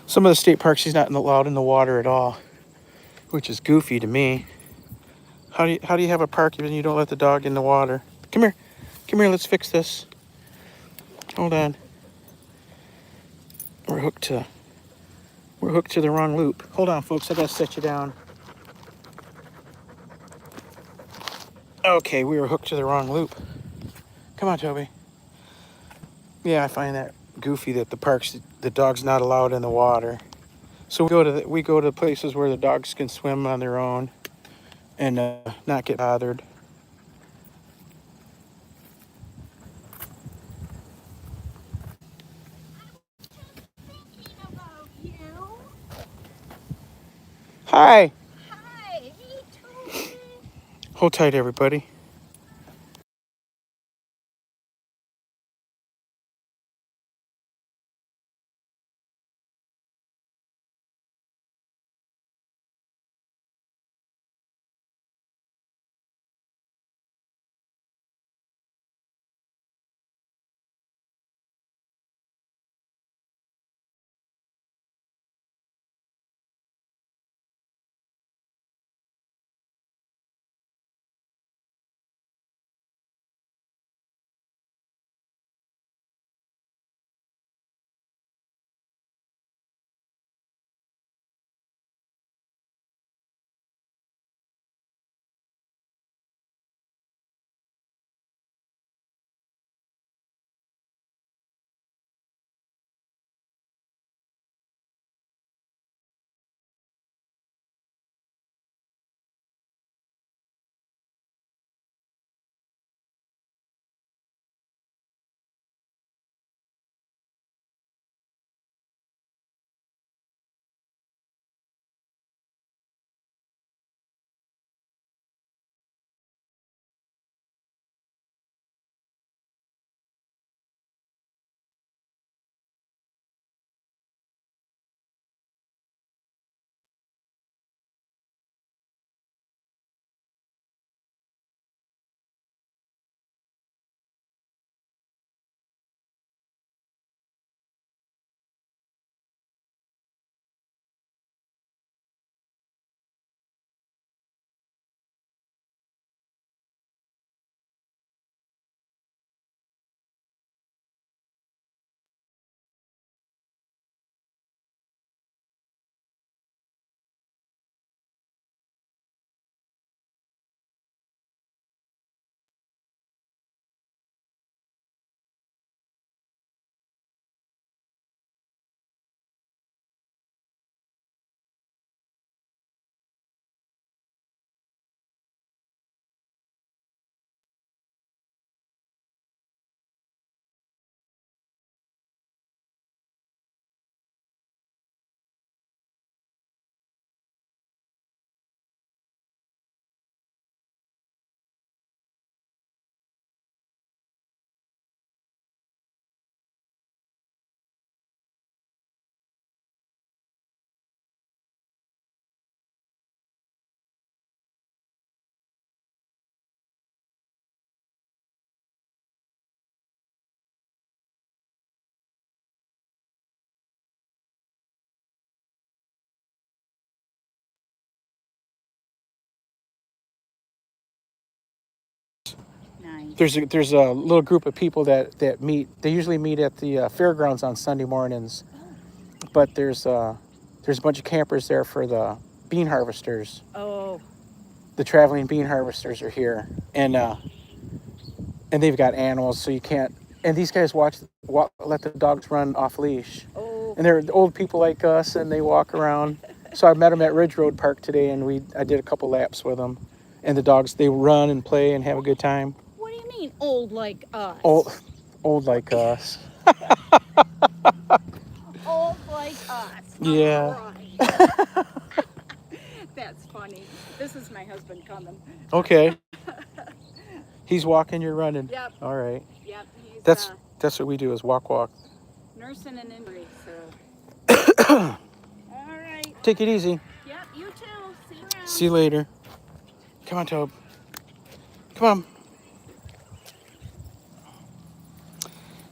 Some of the state parks he's not allowed in the water at all, which is goofy to me. How do you have a park even you don't let the dog in the water? Come here. Come here, let's fix this. Hold on. We're hooked to the wrong loop. Hold on, folks, I gotta set you down. Okay, we were hooked to the wrong loop. Come on, Toby. Yeah, I find that goofy that the dog's not allowed in the water. So we go to places where the dogs can swim on their own and not get bothered. Thinking about you. Hi. Hi, hey Toby. Hold tight, everybody. Nice. There's a little group of people that meet. They usually meet at the fairgrounds on Sunday mornings, but there's a bunch of campers there for the bean harvesters. Oh, The traveling bean harvesters are here, and they've got animals, so you can't. And these guys let the dogs run off leash, oh. and they're old people like us, and they walk around. So I met them at Ridge Road Park today, and I did a couple laps with them, and the dogs they run and play and have a good time. What do you mean, old like us? Old like us. Old like us. Yeah. All right. That's funny. This is my husband coming. Okay. He's walking, you're running. Yep. All right. Yep. He's That's what we do is walk. nursing an injury, so. All right. Take it easy. Yep, you too. See you around. See you later. Come on, Tobe. Come on.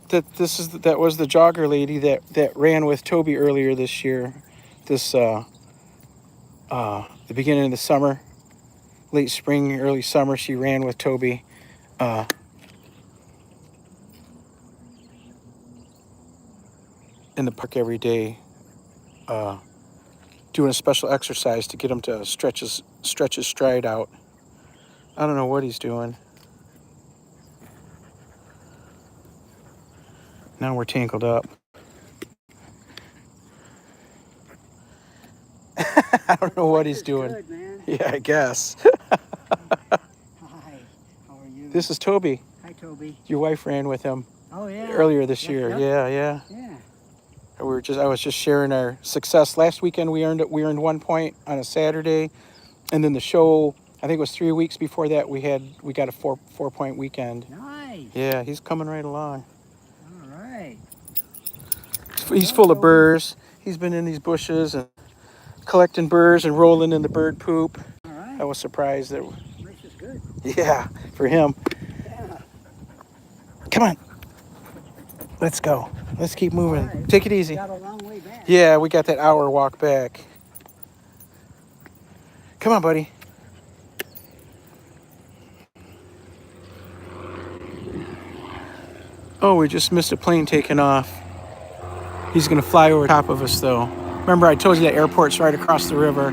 That was the jogger lady that ran with Toby earlier this year. This the beginning of the summer, late spring, early summer. She ran with Toby. In the park every day, doing a special exercise to get him to stretch his stride out. I don't know what he's doing. Now we're tangled up. I don't know what he's doing. Good, man. Yeah, I guess. Hi, how are you? This is Toby. Hi, Toby. Your wife ran with him Oh, yeah. earlier this Yep, year. yep. Yeah. Yeah. I was just sharing our success. Last weekend we earned 1 point on a Saturday, and then the show, I think it was 3 weeks before that, we got a 4-point weekend. Nice. Yeah, he's coming right along. All right. He's full of burrs. He's been in these bushes and collecting burrs and rolling in the bird poop. All right. I was surprised that, This is good. yeah, for him. Yeah. Come on. Let's go. Let's keep moving. All right. Take it easy. Got a long way back. Yeah, we got that hour walk back. Come on, buddy. Oh, we just missed a plane taking off. He's going to fly over top of us, though. Remember, I told you that airport's right across the river.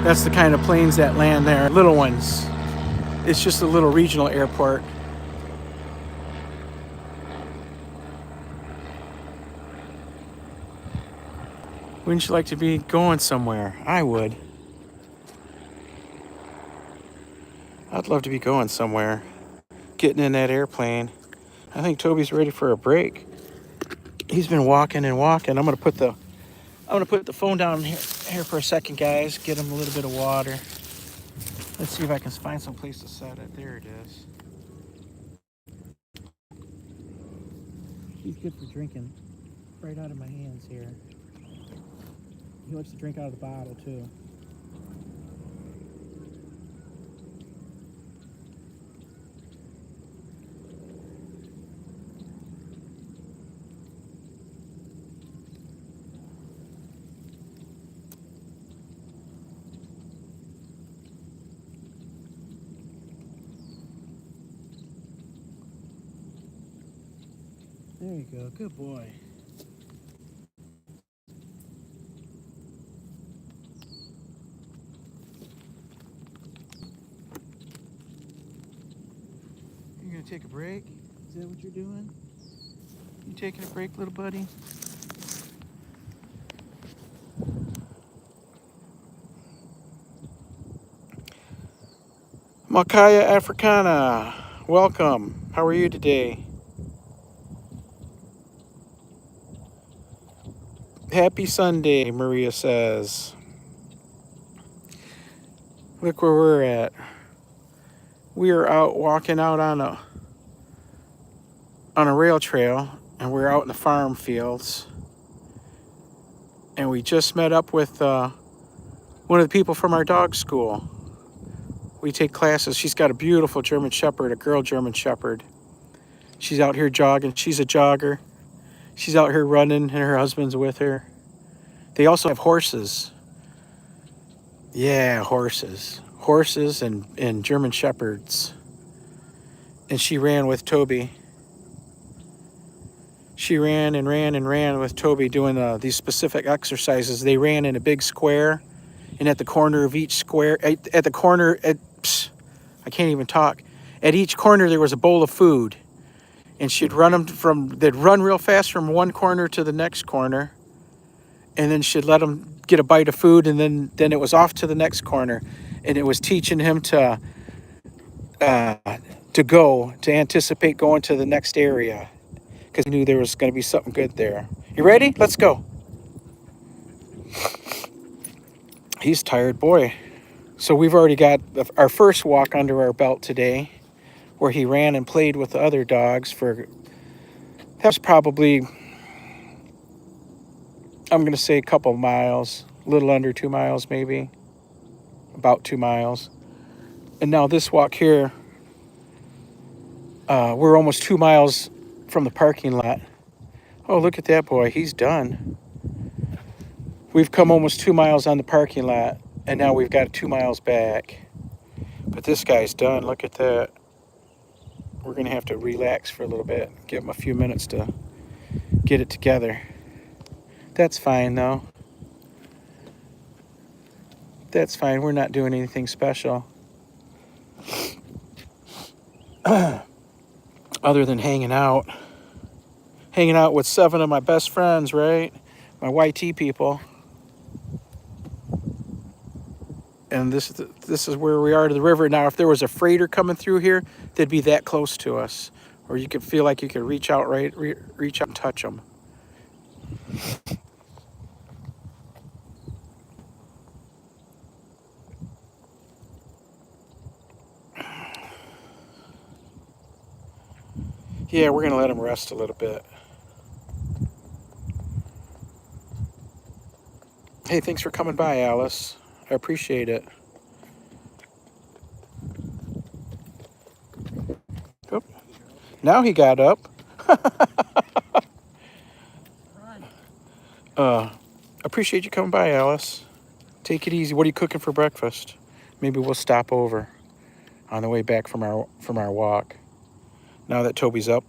That's the kind of planes that land there. Little ones. It's just a little regional airport. Wouldn't you like to be going somewhere? I would. I'd love to be going somewhere. Getting in that airplane. I think Toby's ready for a break. He's been walking and walking. I'm gonna put the phone down here for a second, guys. Get him a little bit of water. Let's see if I can find some place to set it. There it is. He's good for drinking right out of my hands here. He likes to drink out of the bottle too. There you go. Good boy. You're gonna take a break? Is that what you're doing? You taking a break, little buddy? Makaya Africana, welcome. How are you today? Happy Sunday, Maria says. Look where we're at. We are out walking out on a rail trail, and we're out in the farm fields. And we just met up with one of the people from our dog school. We take classes. She's got a beautiful German Shepherd, a girl German Shepherd. She's out here jogging. She's a jogger. She's out here running, and her husband's with her. They also have horses. Yeah, horses. Horses and German Shepherds. And she ran with Toby. She ran with Toby doing these specific exercises. They ran in a big square, and at the corner of each square, I can't even talk. At each corner there was a bowl of food, and they'd run real fast from one corner to the next corner, and then she'd let them get a bite of food, and then it was off to the next corner, and it was teaching him to anticipate going to the next area, because he knew there was going to be something good there. You ready? Let's go. He's tired, boy. So we've already got our first walk under our belt today, where he ran and played with the other dogs for, that was probably, I'm going to say a couple of miles, a little under 2 miles maybe, about 2 miles. And now this walk here, we're almost 2 miles from the parking lot. Oh, look at that boy, he's done. We've come almost 2 miles on the parking lot, and now we've got 2 miles back. But this guy's done, look at that. We're going to have to relax for a little bit, give him a few minutes to get it together. That's fine though. That's fine, we're not doing anything special. Other than hanging out with 7 of my best friends, right? My YT people. And this is where we are to the river. Now, if there was a freighter coming through here, they'd be that close to us, or you could feel like you could reach out, reach out and touch them. Yeah, we're gonna let them rest a little bit. Hey, thanks for coming by, Alice. I appreciate it. Oh, now he got up. Appreciate you coming by, Alice. Take it easy. What are you cooking for breakfast? Maybe we'll stop over on the way back from our walk. Now that Toby's up.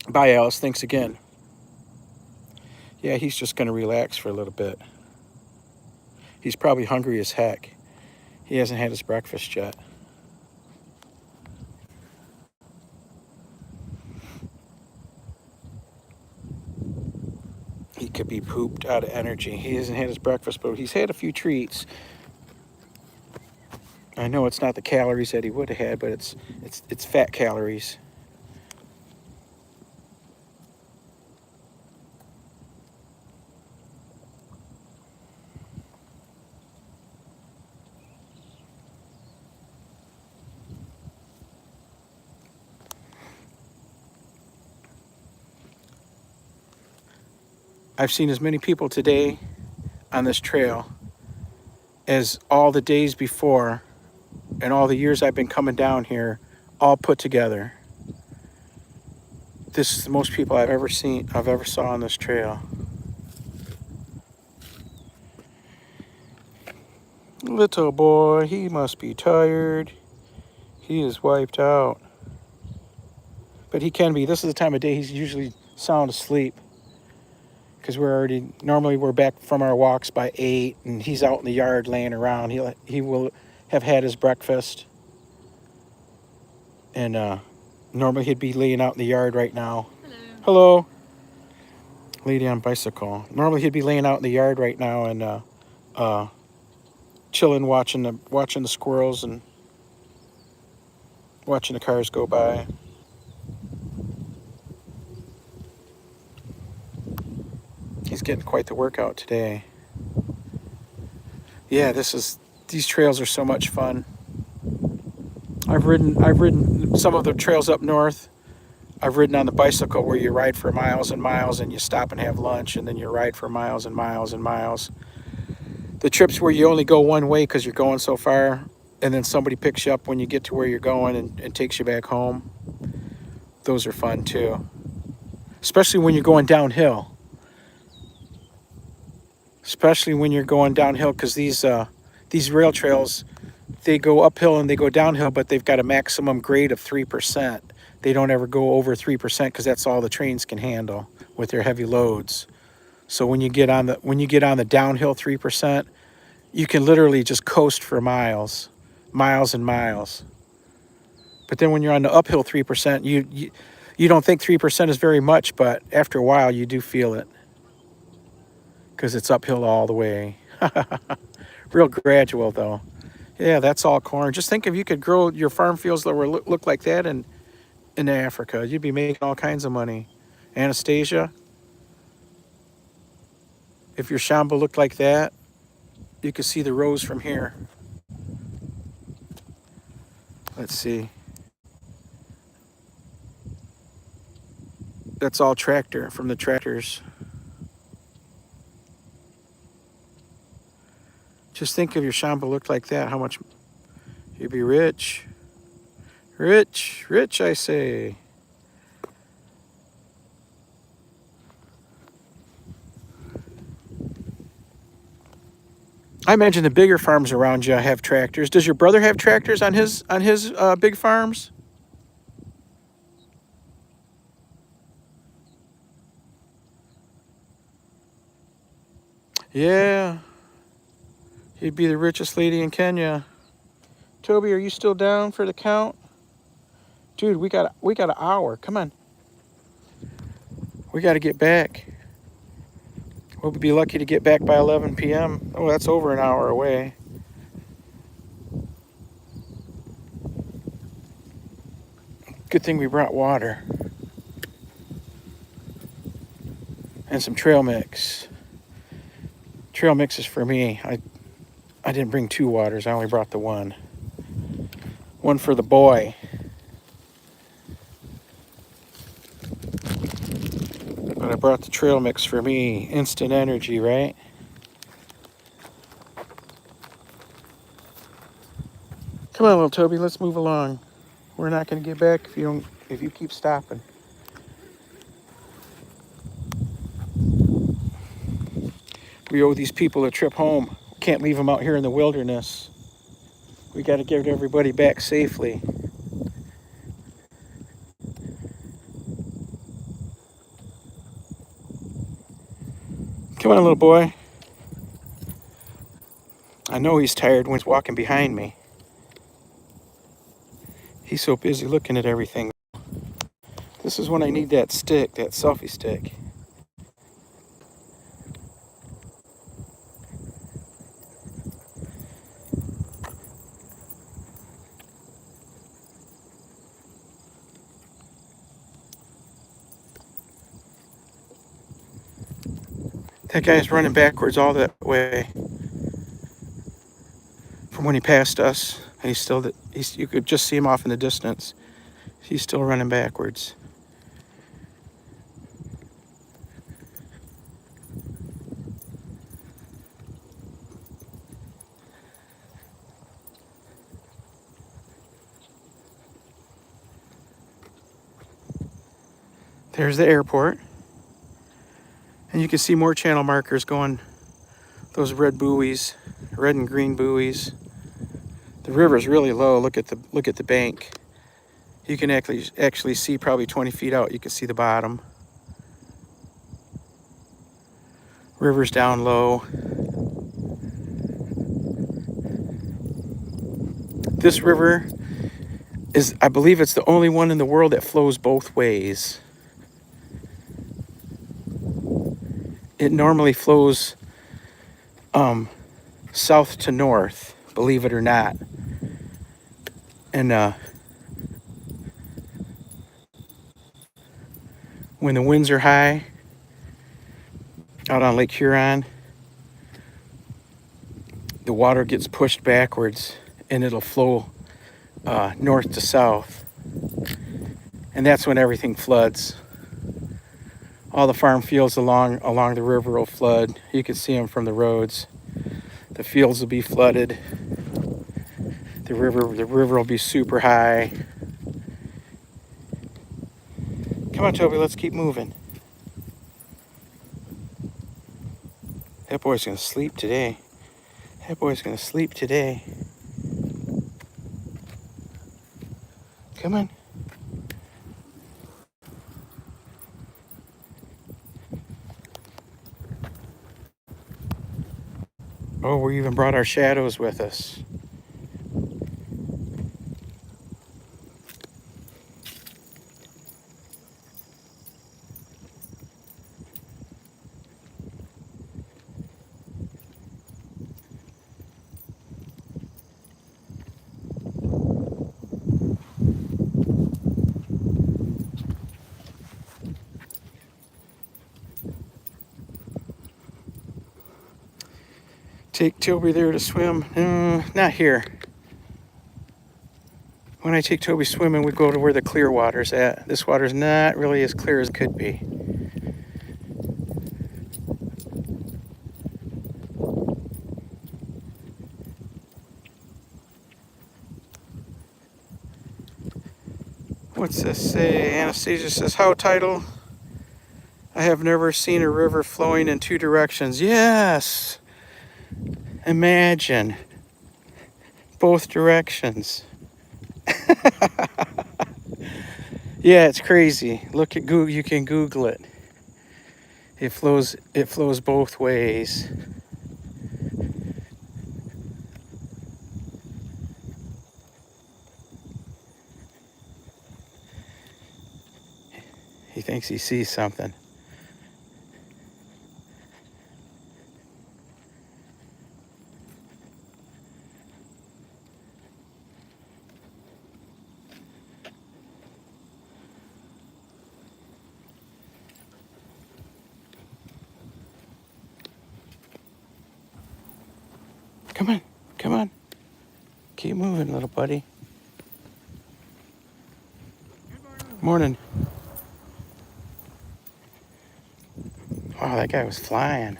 Bye, Alice. Thanks again. Yeah, he's just going to relax for a little bit. He's probably hungry as heck. He hasn't had his breakfast yet. He could be pooped out of energy. He hasn't had his breakfast, but he's had a few treats. I know it's not the calories that he would have had, but it's fat calories. I've seen as many people today on this trail as all the days before and all the years I've been coming down here all put together. This is the most people I've ever saw on this trail. Little boy, he must be tired. He is wiped out. But he can be. This is the time of day he's usually sound asleep. Because normally we're back from our walks by 8, and he's out in the yard laying around. He will have had his breakfast. And normally he'd be laying out in the yard right now. Hello. Hello. Lady on bicycle. Normally he'd be laying out in the yard right now and chilling, watching the squirrels and watching the cars go by. He's getting quite the workout today. Yeah, these trails are so much fun. I've ridden some of the trails up north. I've ridden on the bicycle where you ride for miles and miles and you stop and have lunch and then you ride for miles and miles and miles. The trips where you only go one way because you're going so far and then somebody picks you up when you get to where you're going and takes you back home. Those are fun too. Especially when you're going downhill. Especially when you're going downhill, because these rail trails, they go uphill and they go downhill, but they've got a maximum grade of 3%. They don't ever go over 3% because that's all the trains can handle with their heavy loads. So when you get on the downhill 3%, you can literally just coast for miles and miles. But then when you're on the uphill 3%, you don't think 3% is very much, but after a while you do feel it. Because it's uphill all the way. Real gradual though. Yeah, that's all corn. Just think if you could grow your farm fields that look like that, and in Africa. You'd be making all kinds of money. Anastasia, if your shamba looked like that, you could see the rows from here. Let's see. That's all tractor from the tractors. Just think if your shamba looked like that, how much you'd be rich. Rich, rich, I say. I imagine the bigger farms around you have tractors. Does your brother have tractors on his big farms? Yeah, he'd be the richest lady in Kenya. Toby, are you still down for the count? Dude, we got an hour. Come on. We got to get back. We'll be lucky to get back by 11 p.m. Oh, that's over an hour away. Good thing we brought water. And some trail mix. Trail mix is for me. I didn't bring 2 waters. I only brought the one. One for the boy. But I brought the trail mix for me. Instant energy, right? Come on, little Toby, let's move along. We're not going to get back if you keep stopping. We owe these people a trip home. Can't leave them out here in the wilderness. We got to get everybody back safely. Come on, little boy. I know he's tired when he's walking behind me. He's so busy looking at everything. This is when I need that stick, that selfie stick. That guy's running backwards all that way from when he passed us, and you could just see him off in the distance. He's still running backwards. There's the airport. And you can see more channel markers going, those red buoys, red and green buoys. The river's really low. Look at the bank. You can actually see probably 20 feet out. You can see the bottom. River's down low. This river is, I believe it's the only one in the world that flows both ways. It normally flows south to north, believe it or not. And when the winds are high out on Lake Huron, the water gets pushed backwards and it'll flow north to south. And that's when everything floods. All the farm fields along the river will flood. You can see them from the roads. The fields will be flooded. The river will be super high. Come on, Toby, let's keep moving. That boy's gonna sleep today. That boy's gonna sleep today. Come on. Oh, we even brought our shadows with us. Take Toby there to swim. Not here. When I take Toby swimming, we go to where the clear water's at. This water's not really as clear as it could be. What's this say? Anastasia says, how tidal? I have never seen a river flowing in two directions. Yes! Imagine. Both directions. Yeah, it's crazy. Look at Google. You can Google it. It flows both ways. He thinks he sees something. Come on, come on. Keep moving, little buddy. Morning. Wow, that guy was flying.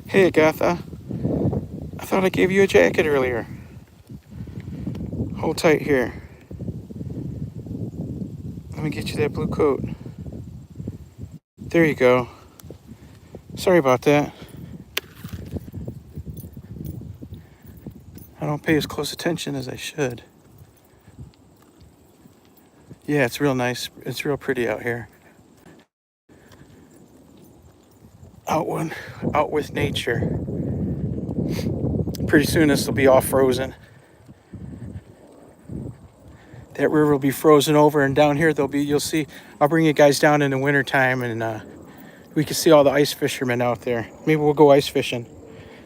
Hey, Agatha. I thought I gave you a jacket earlier. Hold tight here. Let me get you that blue coat. There you go. Sorry about that. I don't pay as close attention as I should. Yeah, it's real nice. It's real pretty out here. Out with nature. Pretty soon this will be all frozen. That river will be frozen over, and down here you'll see, I'll bring you guys down in the wintertime, and we can see all the ice fishermen out there. Maybe we'll go ice fishing.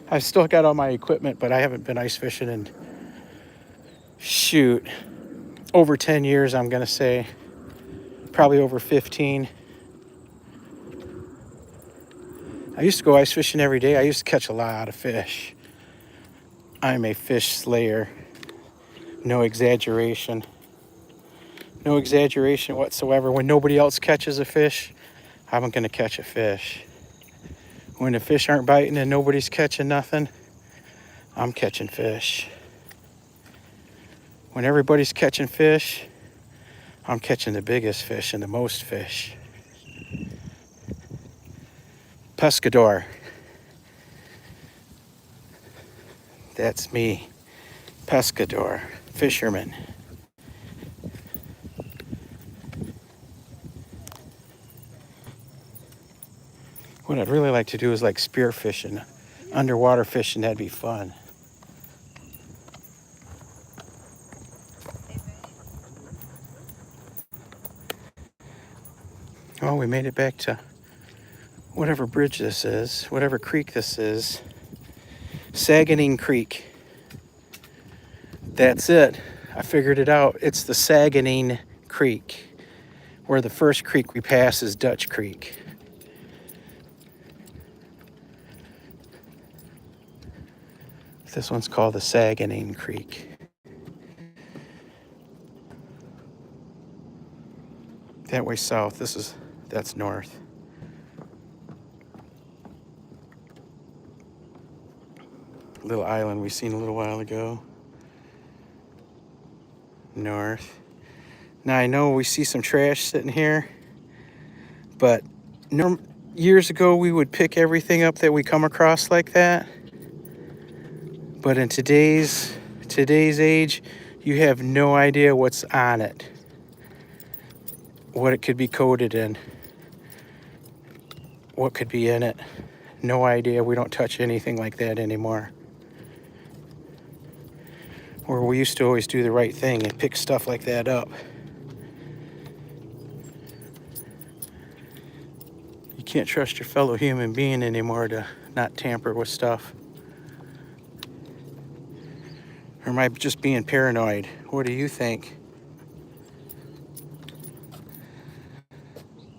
I've still got all my equipment, but I haven't been ice fishing in, shoot, over 10 years, I'm gonna say. Probably over 15. I used to go ice fishing every day. I used to catch a lot of fish. I'm a fish slayer. No exaggeration. No exaggeration whatsoever. When nobody else catches a fish, I'm gonna catch a fish. When the fish aren't biting and nobody's catching nothing, I'm catching fish. When everybody's catching fish, I'm catching the biggest fish and the most fish. Pescador. That's me. Pescador. Fisherman. What I'd really like to do is like spear fishing. Underwater fishing, that'd be fun. Oh, we made it back to whatever bridge this is, whatever creek this is. Saguening Creek. That's it. I figured it out. It's the Saguening Creek, where the first creek we pass is Dutch Creek. This one's called the Saguening Creek. That way south. That's north. Little island we seen a little while ago. North. Now I know we see some trash sitting here, but years ago we would pick everything up that we come across like that. But in today's age, you have no idea what's on it, what it could be coated in, what could be in it. No idea. We don't touch anything like that anymore. Where we used to always do the right thing and pick stuff like that up. You can't trust your fellow human being anymore to not tamper with stuff. Or am I just being paranoid? What do you think?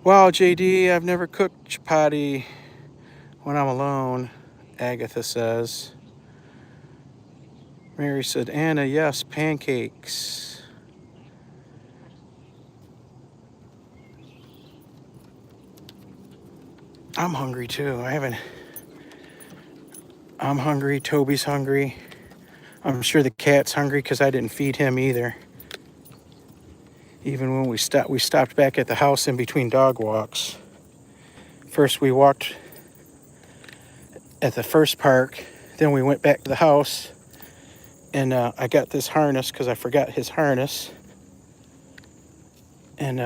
Wow, JD, I've never cooked chapati when I'm alone, Agatha says. Mary said, Anna, yes, pancakes. I'm hungry too. I'm hungry. Toby's hungry. I'm sure the cat's hungry because I didn't feed him either. Even when we stopped back at the house in between dog walks. First we walked at the first park, then we went back to the house, and I got this harness because I forgot his harness. And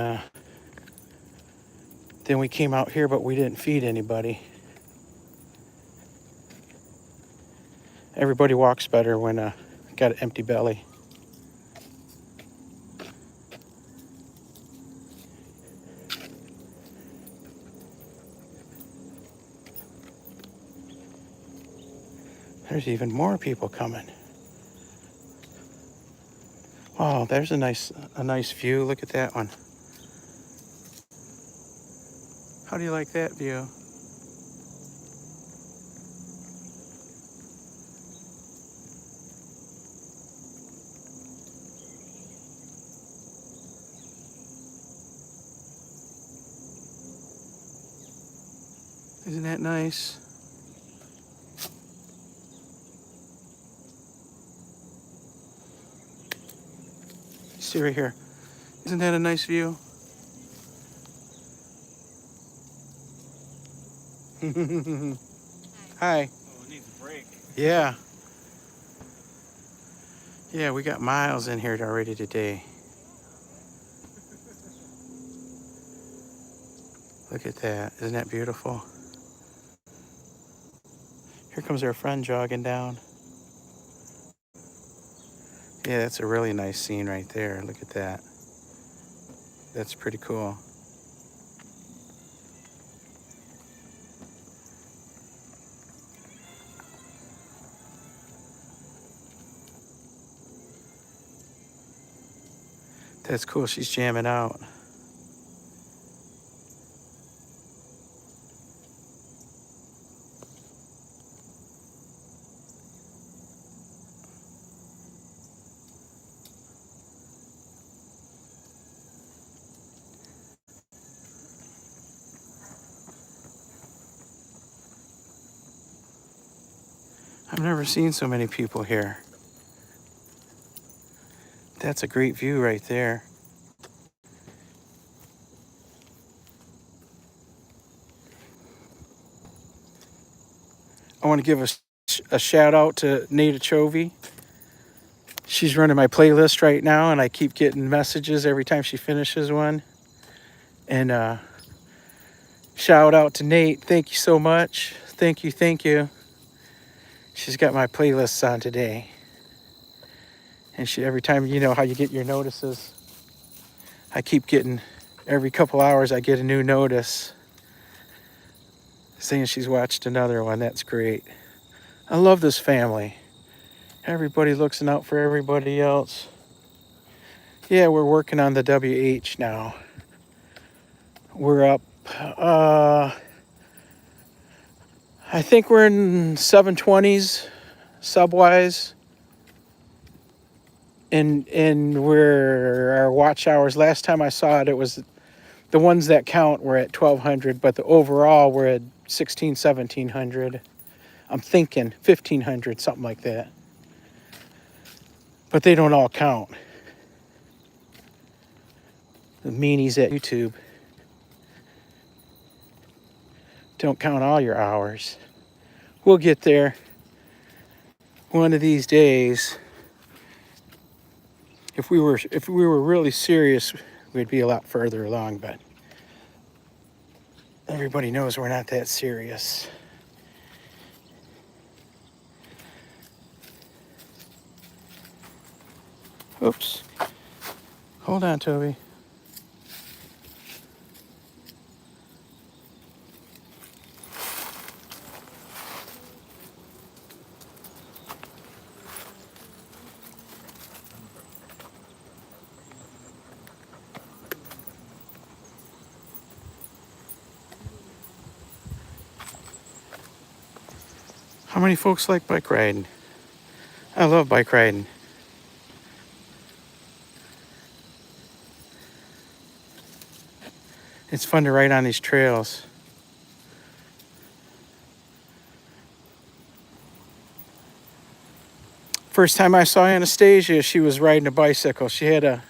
then we came out here, but we didn't feed anybody. Everybody walks better when got an empty belly. There's even more people coming. Oh, there's a nice view. Look at that one. How do you like that view? Isn't that nice? See right here. Isn't that a nice view? Hi. Oh, it needs a break. Yeah. Yeah, we got miles in here already today. Look at that. Isn't that beautiful? Here comes our friend jogging down. Yeah, that's a really nice scene right there. Look at that. That's pretty cool. That's cool. She's jamming out. I've never seen so many people here. That's a great view right there. I want to give a shout out to Nita Chovy. She's running my playlist right now, and I keep getting messages every time she finishes one. And shout out to Nate. Thank you so much. Thank you. She's got my playlists on today. And she every time, you know how you get your notices. I keep getting, every couple hours I get a new notice saying she's watched another one. That's great. I love this family. Everybody looking out for everybody else. Yeah, we're working on the WH now. We're up, I think we're in 720s subwise. And we're our watch hours. Last time I saw it, it was the ones that count were at 1200, but the overall we're at 1700. I'm thinking 1500, something like that. But they don't all count. The meanies at YouTube don't count all your hours. We'll get there one of these days. If we were really serious, we'd be a lot further along, but everybody knows we're not that serious. Oops. Hold on, Toby. How many folks like bike riding? I love bike riding. It's fun to ride on these trails. First time I saw Anastasia, she was riding a bicycle. When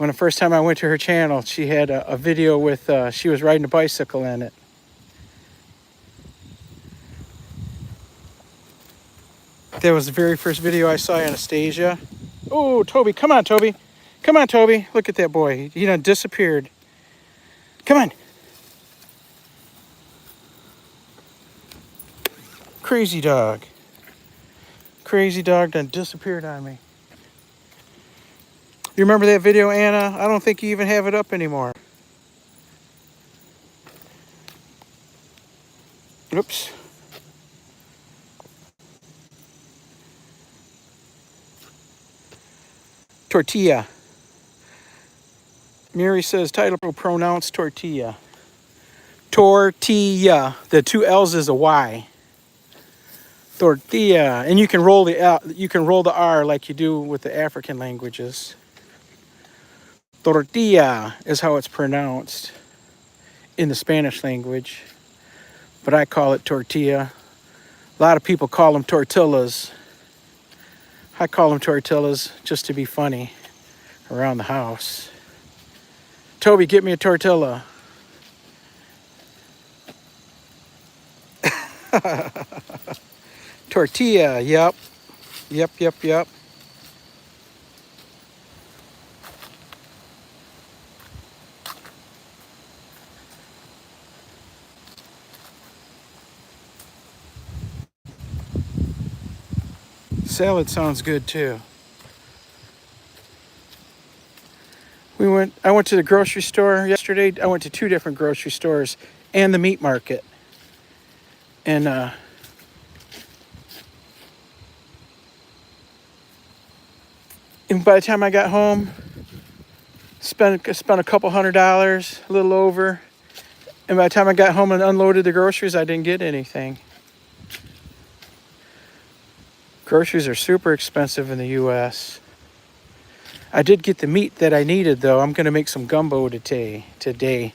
the first time I went to her channel, she had a video with, she was riding a bicycle in it. That was the very first video I saw Anastasia. Oh, Toby, come on, Toby. Come on, Toby. Look at that boy. He done disappeared. Come on. Crazy dog. Crazy dog done disappeared on me. You remember that video, Anna? I don't think you even have it up anymore. Oops. Tortilla. Mary says Titlepro pronounced tortilla. Tortilla. The two L's is a Y. Tortilla. And you can roll the L, you can roll the R like you do with the African languages. Tortilla is how it's pronounced in the Spanish language, but I call it tortilla. A lot of people call them tortillas. I call them tortillas just to be funny around the house. Toby, get me a tortilla. Tortilla, yep. Yep. Salad sounds good too. I went to the grocery store yesterday. I went to 2 different grocery stores and the meat market. And by the time I got home, spent a couple $100, a little over. And by the time I got home and unloaded the groceries, I didn't get anything. Groceries are super expensive in the U.S. I did get the meat that I needed, though. I'm going to make some gumbo today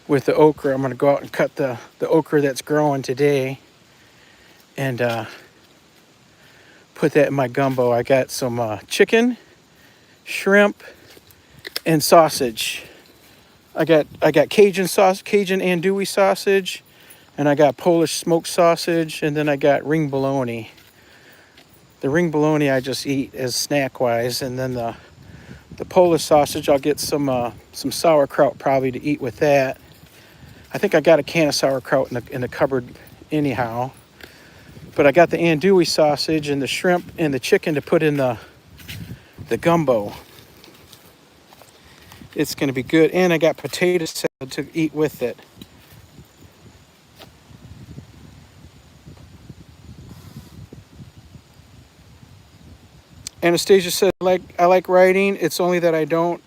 with the okra. I'm going to go out and cut the okra that's growing today and put that in my gumbo. I got some chicken, shrimp, and sausage. I got Cajun sauce, Cajun andouille sausage, and I got Polish smoked sausage, and then I got ring bologna. The ring bologna I just eat as snack-wise, and then the Polish sausage, I'll get some sauerkraut probably to eat with that. I think I got a can of sauerkraut in the cupboard anyhow. But I got the andouille sausage and the shrimp and the chicken to put in the gumbo. It's going to be good. And I got potato salad to eat with it. Anastasia said, I like riding. It's only that I don't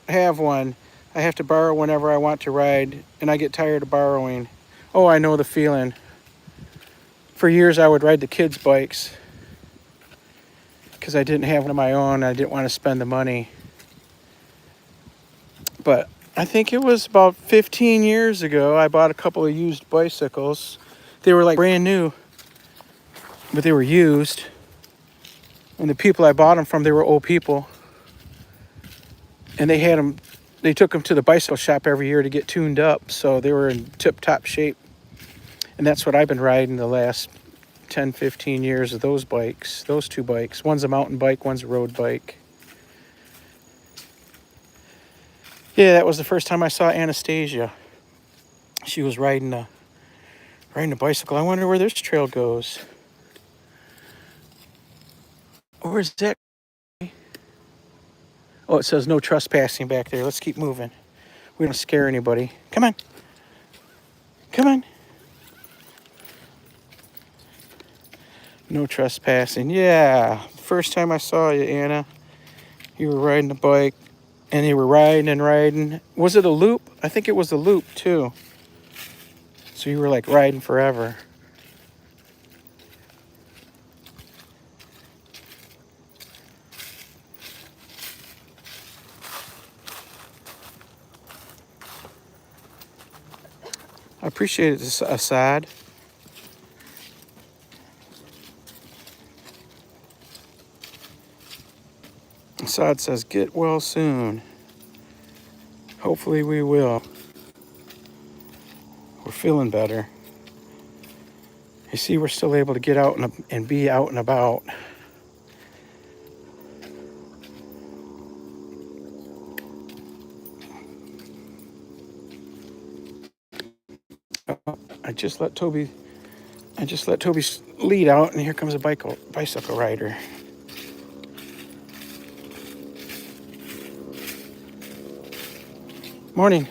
have one. I have to borrow whenever I want to ride, and I get tired of borrowing. Oh, I know the feeling. For years, I would ride the kids' bikes because I didn't have one of my own. I didn't want to spend the money. But I think it was about 15 years ago, I bought a couple of used bicycles. They were like brand new, but they were used. And the people I bought them from, they were old people. And they took them to the bicycle shop every year to get tuned up. So they were in tip-top shape. And that's what I've been riding the last 10, 15 years of those bikes, those 2 bikes. One's a mountain bike, one's a road bike. Yeah, that was the first time I saw Anastasia. She was riding a bicycle. I wonder where this trail goes. Where's that? Oh, it says no trespassing back there. Let's keep moving. We don't scare anybody. Come on. Come on. No trespassing. Yeah. First time I saw you, Anna. You were riding a bike. And you were riding and riding. Was it a loop? I think it was a loop, too. So you were like riding forever. I appreciate it, Assad. Assad says, get well soon. Hopefully we will. We're feeling better. You see, we're still able to get out and be out and about. I just let Toby's lead out, and here comes a bicycle rider. Morning.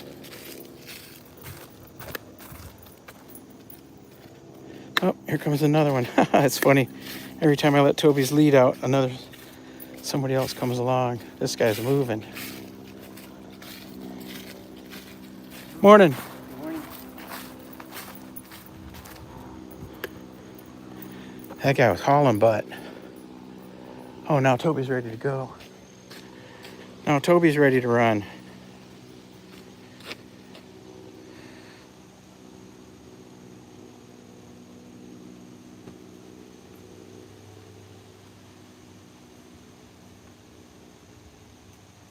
Oh, here comes another one. It's funny. Every time I let Toby's lead out, somebody else comes along. This guy's moving. Morning. Morning. That guy was hauling butt. Oh, now Toby's ready to go. Now Toby's ready to run.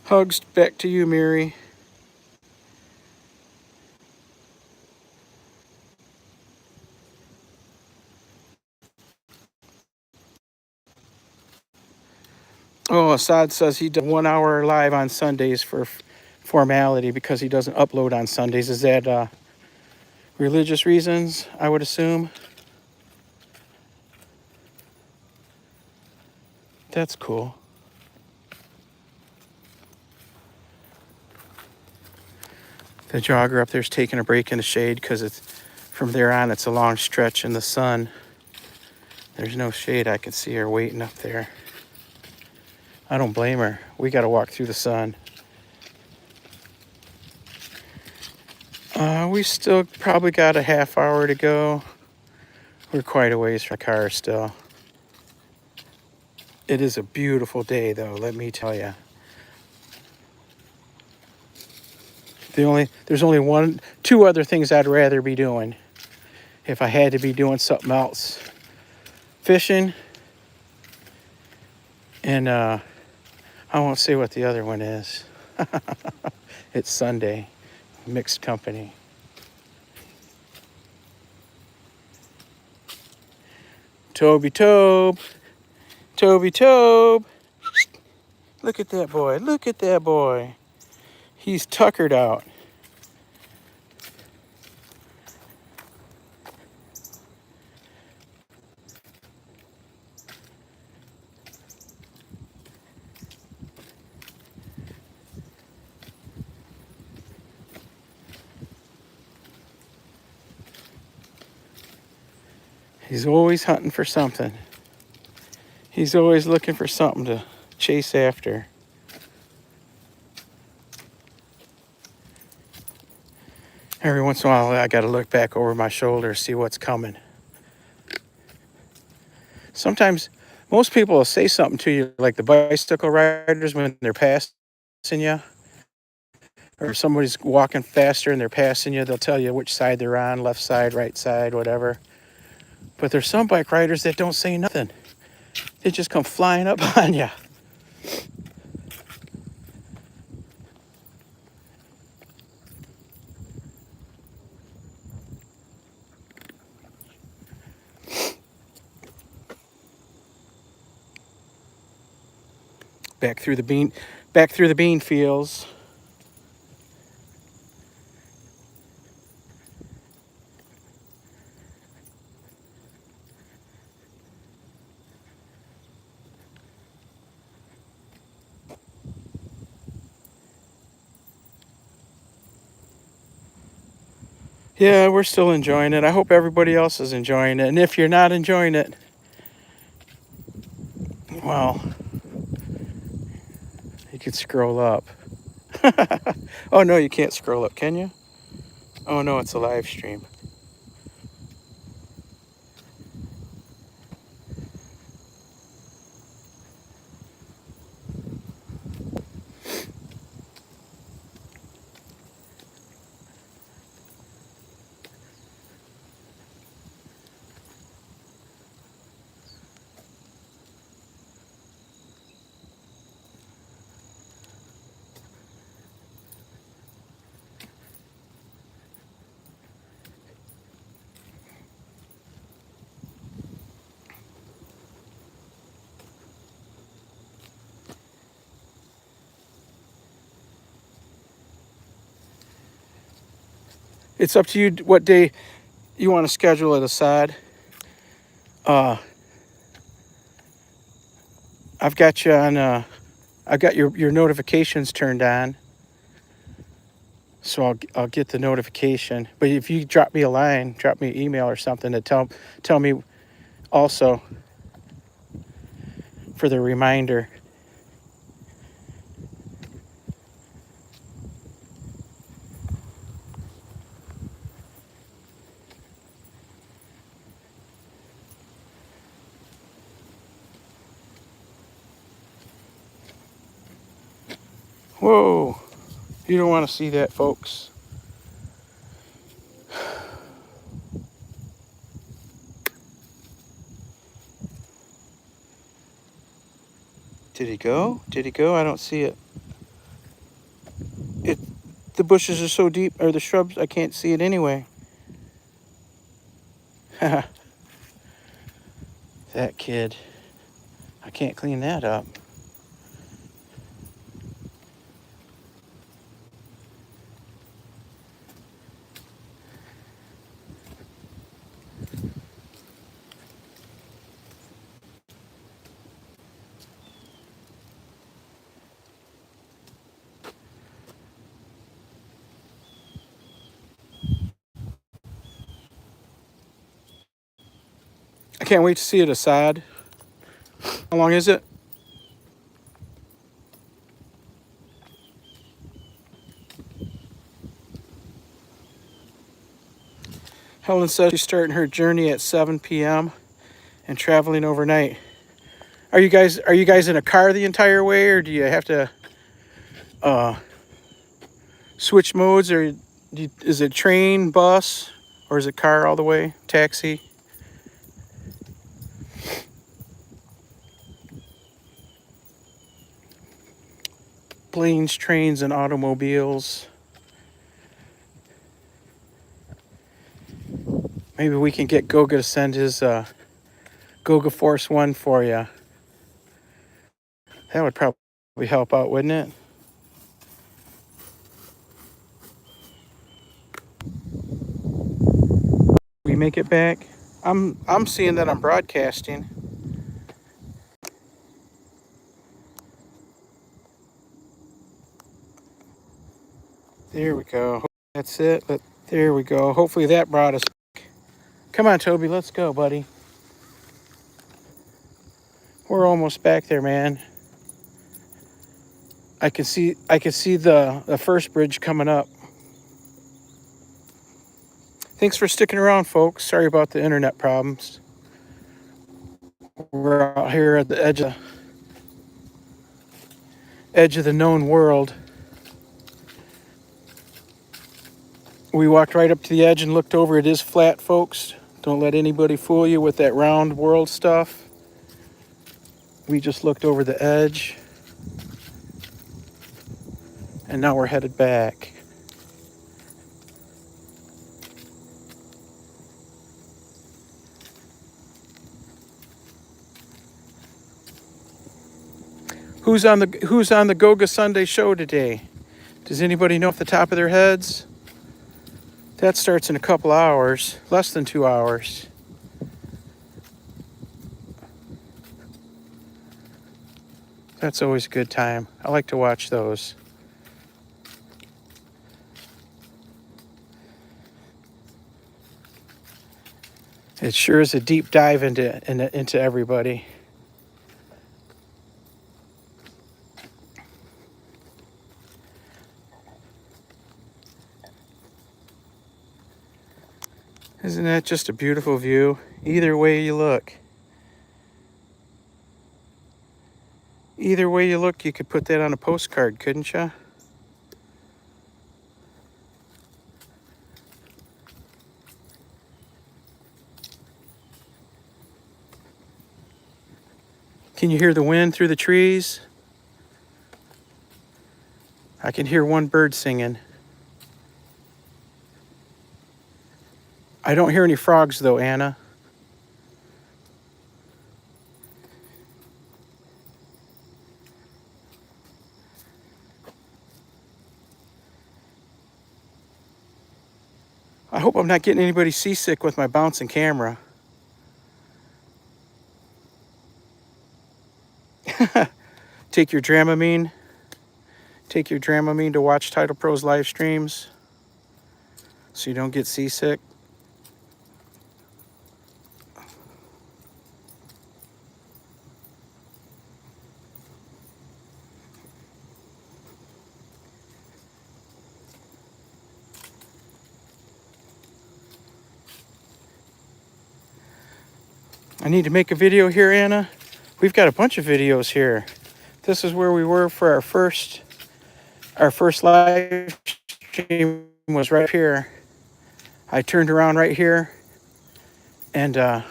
Hugs back to you, Mary. Oh, Assad says he does 1 hour live on Sundays for formality because he doesn't upload on Sundays. Is that religious reasons, I would assume? That's cool. The jogger up there's taking a break in the shade because it's from there on it's a long stretch in the sun. There's no shade. I can see her waiting up there. I don't blame her. We got to walk through the sun. We still probably got a half hour to go. We're quite a ways from the car still. It is a beautiful day, though, let me tell you. There's only two other things I'd rather be doing if I had to be doing something else. Fishing, and I won't say what the other one is. It's Sunday, mixed company. Toby Tobe, Toby Tobe. Look at that boy, look at that boy. He's tuckered out. He's always hunting for something. He's always looking for something to chase after. Every once in a while, I got to look back over my shoulder, see what's coming. Sometimes, most people will say something to you, like the bicycle riders when they're passing you, or somebody's walking faster and they're passing you, they'll tell you which side they're on, left side, right side, whatever. But there's some bike riders that don't say nothing. They just come flying up on you. Back through the bean fields. Yeah, we're still enjoying it. I hope everybody else is enjoying it. And if you're not enjoying it, well, you could scroll up. Oh, no, you can't scroll up, can you? Oh, no, it's a live stream. It's up to you what day you want to schedule it aside. Uh, I've got you on. I've got your notifications turned on, so I'll get the notification. But if you drop me a line, drop me an email or something to tell me also for the reminder. Whoa, you don't want to see that, folks. Did he go? Did he go? I don't see it. It the bushes are so deep, or the shrubs, I can't see it anyway. That kid. I can't clean that up. I can't wait to see it aside. How long is it? Helen says she's starting her journey at 7 p.m. and traveling overnight. Are you guys in a car the entire way, or do you have to uh, switch modes, or is it train, bus, or is it car all the way, taxi? Planes, trains, and automobiles. Maybe we can get Goga to send his Goga Force 1 for you. That would probably help out, wouldn't it? We make it back. I'm seeing that I'm broadcasting. There we go. That's it. There we go. Hopefully that brought us. Come on, Toby. Let's go, buddy. We're almost back there, man. I can see the first bridge coming up. Thanks for sticking around, folks. Sorry about the internet problems. We're out here at the edge of the known world. We walked right up to the edge and looked over. It is flat, folks. Don't let anybody fool you with that round world stuff. We just looked over the edge. And now we're headed back. Who's on the Goga Sunday show today? Does anybody know off the top of their heads? That starts in a couple hours, less than 2 hours. That's always a good time. I like to watch those. It sure is a deep dive into everybody. Isn't that just a beautiful view? Either way you look. Either way you look, you could put that on a postcard, couldn't you? Can you hear the wind through the trees? I can hear one bird singing. I don't hear any frogs though, Anna. I hope I'm not getting anybody seasick with my bouncing camera. Take your Dramamine. Take your Dramamine to watch Titlepro's live streams so you don't get seasick. I need to make a video here, Anna. We've got a bunch of videos here. This is where we were for our first live stream was right here. I turned around right here and I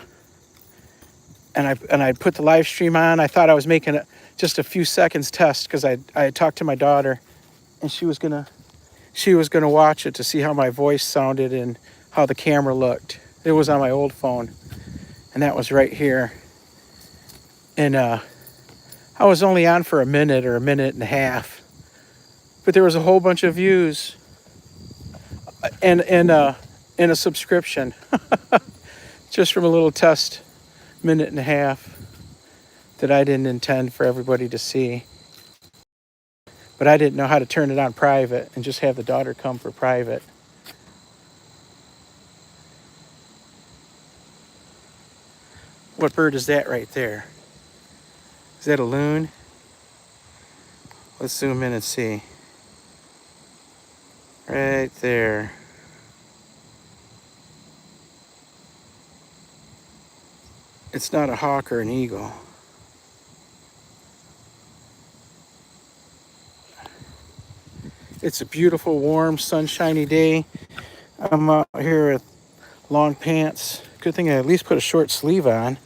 put the live stream on. I thought I was making just a few seconds test because I had talked to my daughter and she was gonna watch it to see how my voice sounded and how the camera looked. It was on my old phone, and that was right here. And I was only on for a minute or a minute and a half, but there was a whole bunch of views and a subscription just from a little test minute and a half that I didn't intend for everybody to see. But I didn't know how to turn it on private and just have the daughter come for private. What bird is that right there? Is that a loon? Let's zoom in and see. Right there. It's not a hawk or an eagle. It's a beautiful, warm, sunshiny day. I'm out here with long pants. Good thing I at least put a short sleeve on.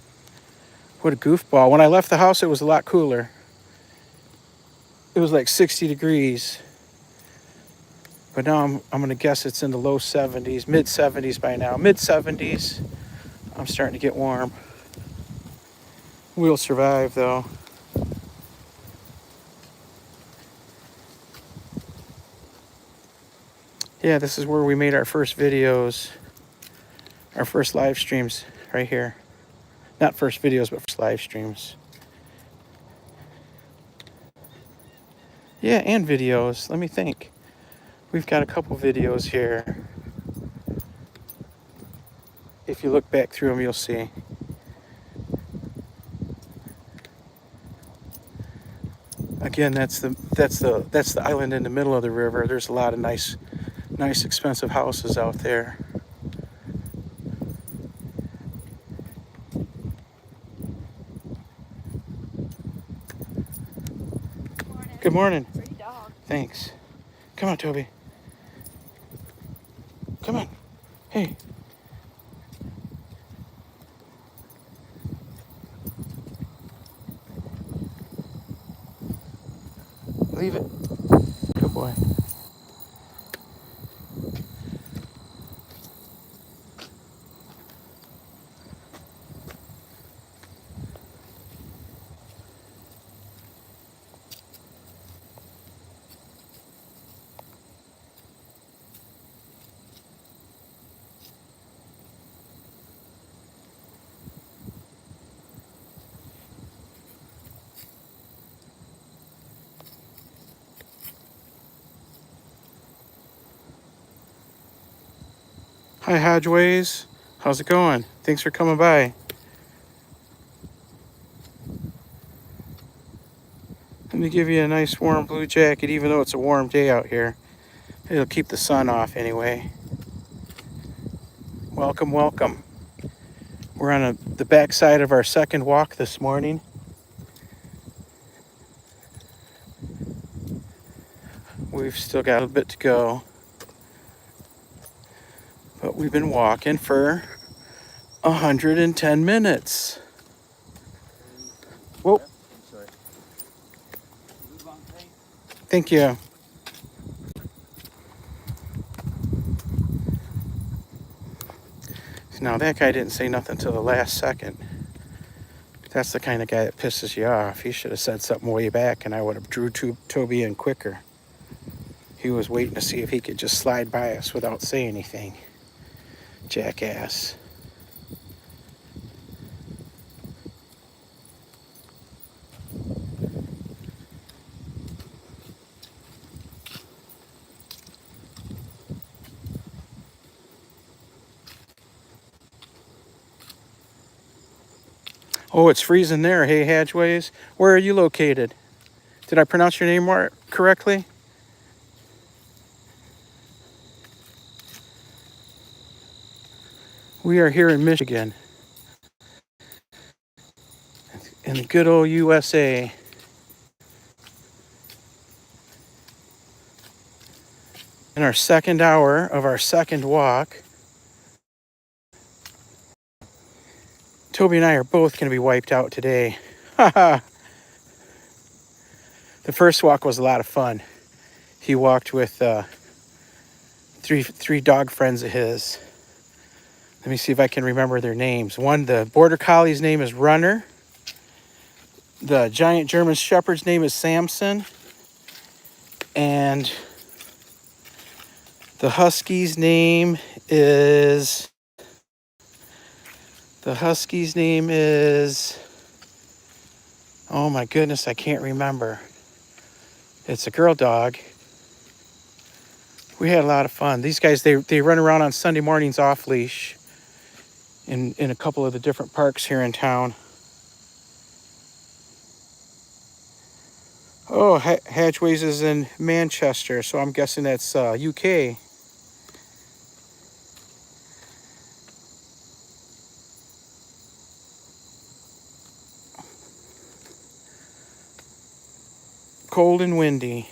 What a goofball. When I left the house, it was a lot cooler. It was like 60 degrees. But now I'm going to guess it's in the low 70s, mid 70s by now. Mid 70s. I'm starting to get warm. We'll survive though. Yeah, this is where we made our first videos, our first live streams right here. Not first videos, but first live streams. Yeah, and videos. Let me think. We've got a couple videos here. If you look back through them, you'll see. Again, that's the island in the middle of the river. There's a lot of nice expensive houses out there. Good morning. Pretty dog. Thanks. Come on, Toby. Come on. Hey. Leave it. Good boy. Hi, Hodgeways. How's it going? Thanks for coming by. Let me give you a nice warm blue jacket, even though it's a warm day out here. It'll keep the sun off anyway. Welcome, welcome. We're on the back side of our second walk this morning. We've still got a bit to go. But we've been walking for 110 minutes. Whoa. Thank you. Now that guy didn't say nothing till the last second. That's the kind of guy that pisses you off. He should have said something way back and I would have drew Toby in quicker. He was waiting to see if he could just slide by us without saying anything. Jackass. Oh, it's freezing there. Hey, Hatchways. Where are you located? Did I pronounce your name correctly? We are here in Michigan, in the good old USA. In our second hour of our second walk, Toby and I are both going to be wiped out today. Haha. The first walk was a lot of fun. He walked with three dog friends of his. Let me see if I can remember their names. One, the Border Collie's name is Runner. The giant German Shepherd's name is Samson. And the Husky's name is... Oh my goodness, I can't remember. It's a girl dog. We had a lot of fun. These guys, they run around on Sunday mornings off leash in a couple of the different parks here in town. Oh, Hatchways is in Manchester, so I'm guessing that's UK. Cold and windy.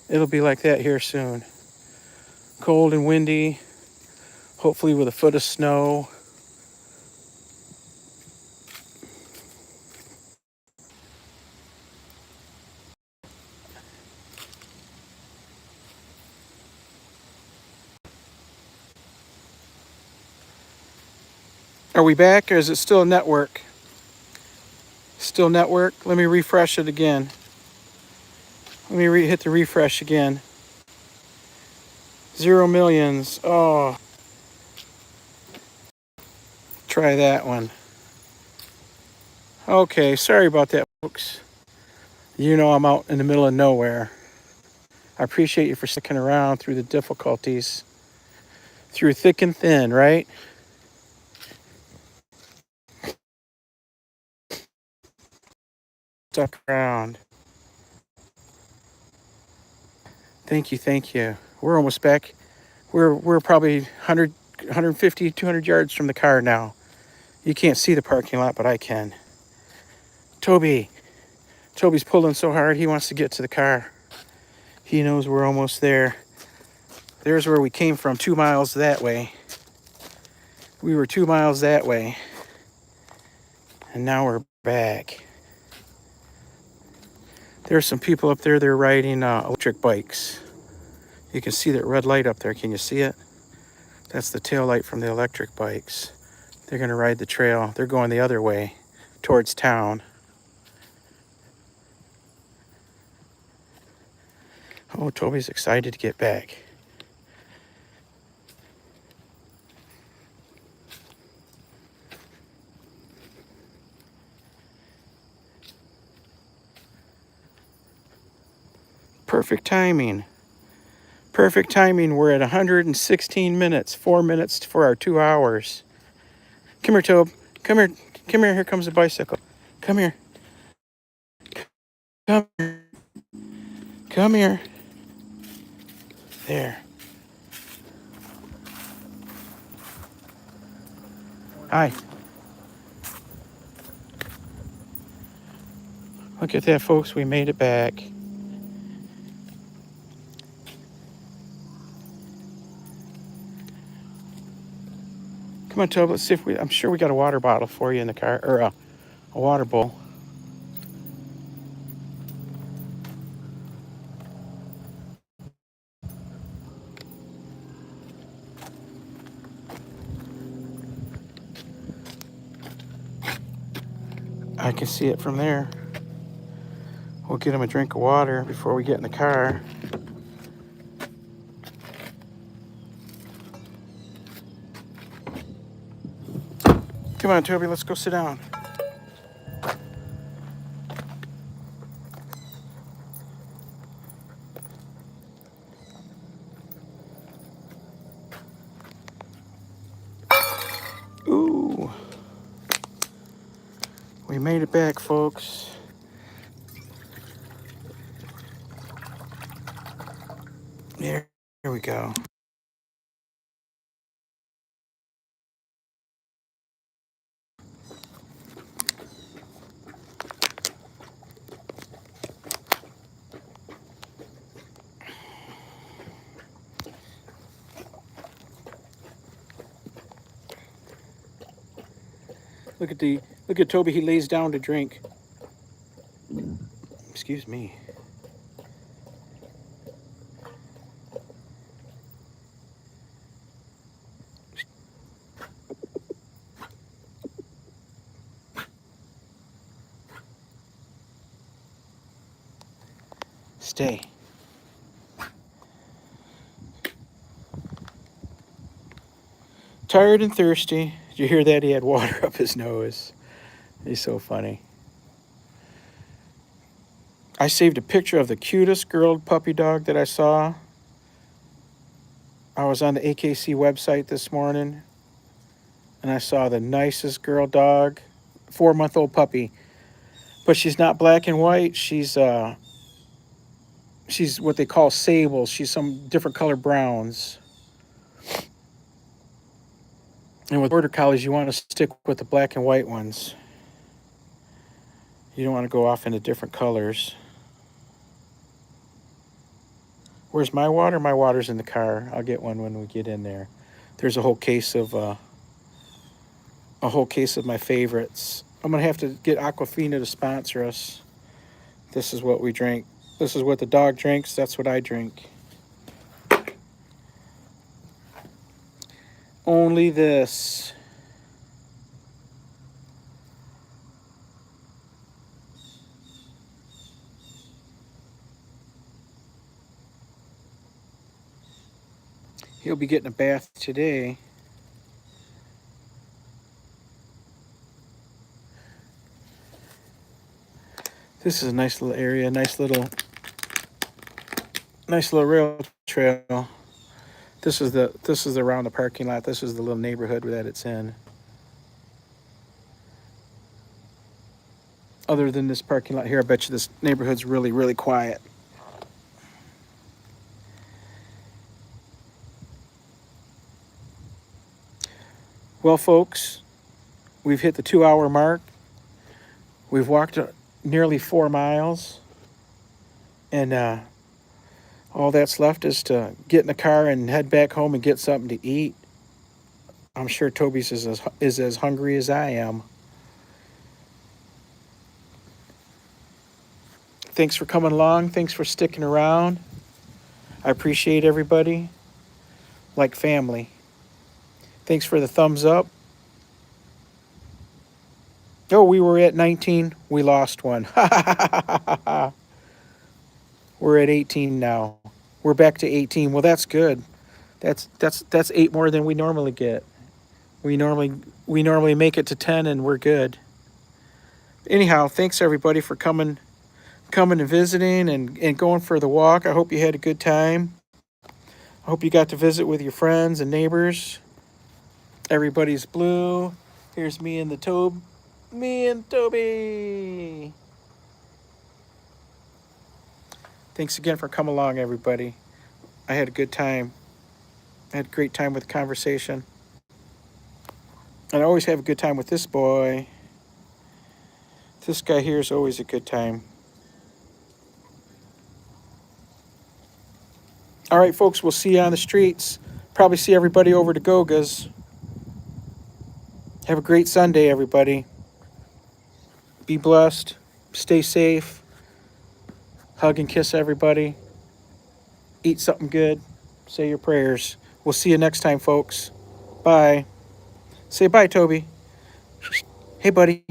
It'll be like that here soon. Cold and windy, hopefully with a foot of snow. Are we back, or is it still network? Still network? Let me refresh it again. Let me hit the refresh again. 0 millions. Oh. Try that one. Okay, sorry about that, folks. You know I'm out in the middle of nowhere. I appreciate you for sticking around through the difficulties. Through thick and thin, right? Stuck around. Thank you. We're almost back. We're probably 100, 150, 200 yards from the car now. You can't see the parking lot, but I can. Toby's pulling so hard he wants to get to the car. He knows we're almost there. There's where we came from, 2 miles that way. We were 2 miles that way. And now we're back. There's some people up there, they're riding electric bikes. You can see that red light up there. Can you see it? That's the tail light from the electric bikes. They're going to ride the trail. They're going the other way, towards town. Oh, Toby's excited to get back. Perfect timing. Perfect timing. We're at 116 minutes, 4 minutes for our 2 hours. Come here, Tobe. Come here. Come here. Here comes the bicycle. Come here. Come here. Come here. There. Hi. Look at that, folks. We made it back. Come on, Tobe. Let's see if I'm sure we got a water bottle for you in the car, or a water bowl. I can see it from there. We'll get him a drink of water before we get in the car. Come on, Toby, let's go sit down. Ooh. We made it back, folks. Here we go. Look at Toby. He lays down to drink. Excuse me. Stay. Tired and thirsty. Did you hear that? He had water up his nose. He's so funny. I saved a picture of the cutest girl puppy dog that I saw. I was on the AKC website this morning and I saw the nicest girl dog, 4-month-old puppy. But she's not black and white. She's what they call sable. She's some different color browns. And with border collies, you want to stick with the black and white ones. You don't want to go off into different colors. Where's my water? My water's in the car. I'll get one when we get in there. There's a whole case of my favorites. I'm gonna have to get Aquafina to sponsor us. This is what we drink. This is what the dog drinks. That's what I drink. Only this. He'll be getting a bath today. This is a nice little area, nice little rail trail. This is around the parking lot. This is the little neighborhood that it's in. Other than this parking lot here, I bet you this neighborhood's really, really quiet. Well, folks, we've hit the 2-hour mark. We've walked nearly 4 miles. And all that's left is to get in the car and head back home and get something to eat. I'm sure Toby's is as hungry as I am. Thanks for coming along. Thanks for sticking around. I appreciate everybody. Like family. Thanks for the thumbs up. Oh, we were at 19. We lost one. We're at 18 now. We're back to 18. Well, that's good. That's 8 more than we normally get. We normally make it to 10 and we're good. Anyhow, thanks everybody for coming and visiting and going for the walk. I hope you had a good time. I hope you got to visit with your friends and neighbors. Everybody's blue. Here's me and Toby. Thanks again for coming along, everybody. I had a good time. I had a great time with the conversation. And I always have a good time with this boy. This guy here is always a good time. All right, folks, we'll see you on the streets. Probably see everybody over to Goga's. Have a great Sunday, everybody. Be blessed. Stay safe. Hug and kiss everybody. Eat something good. Say your prayers. We'll see you next time, folks. Bye. Say bye, Toby. Hey, buddy.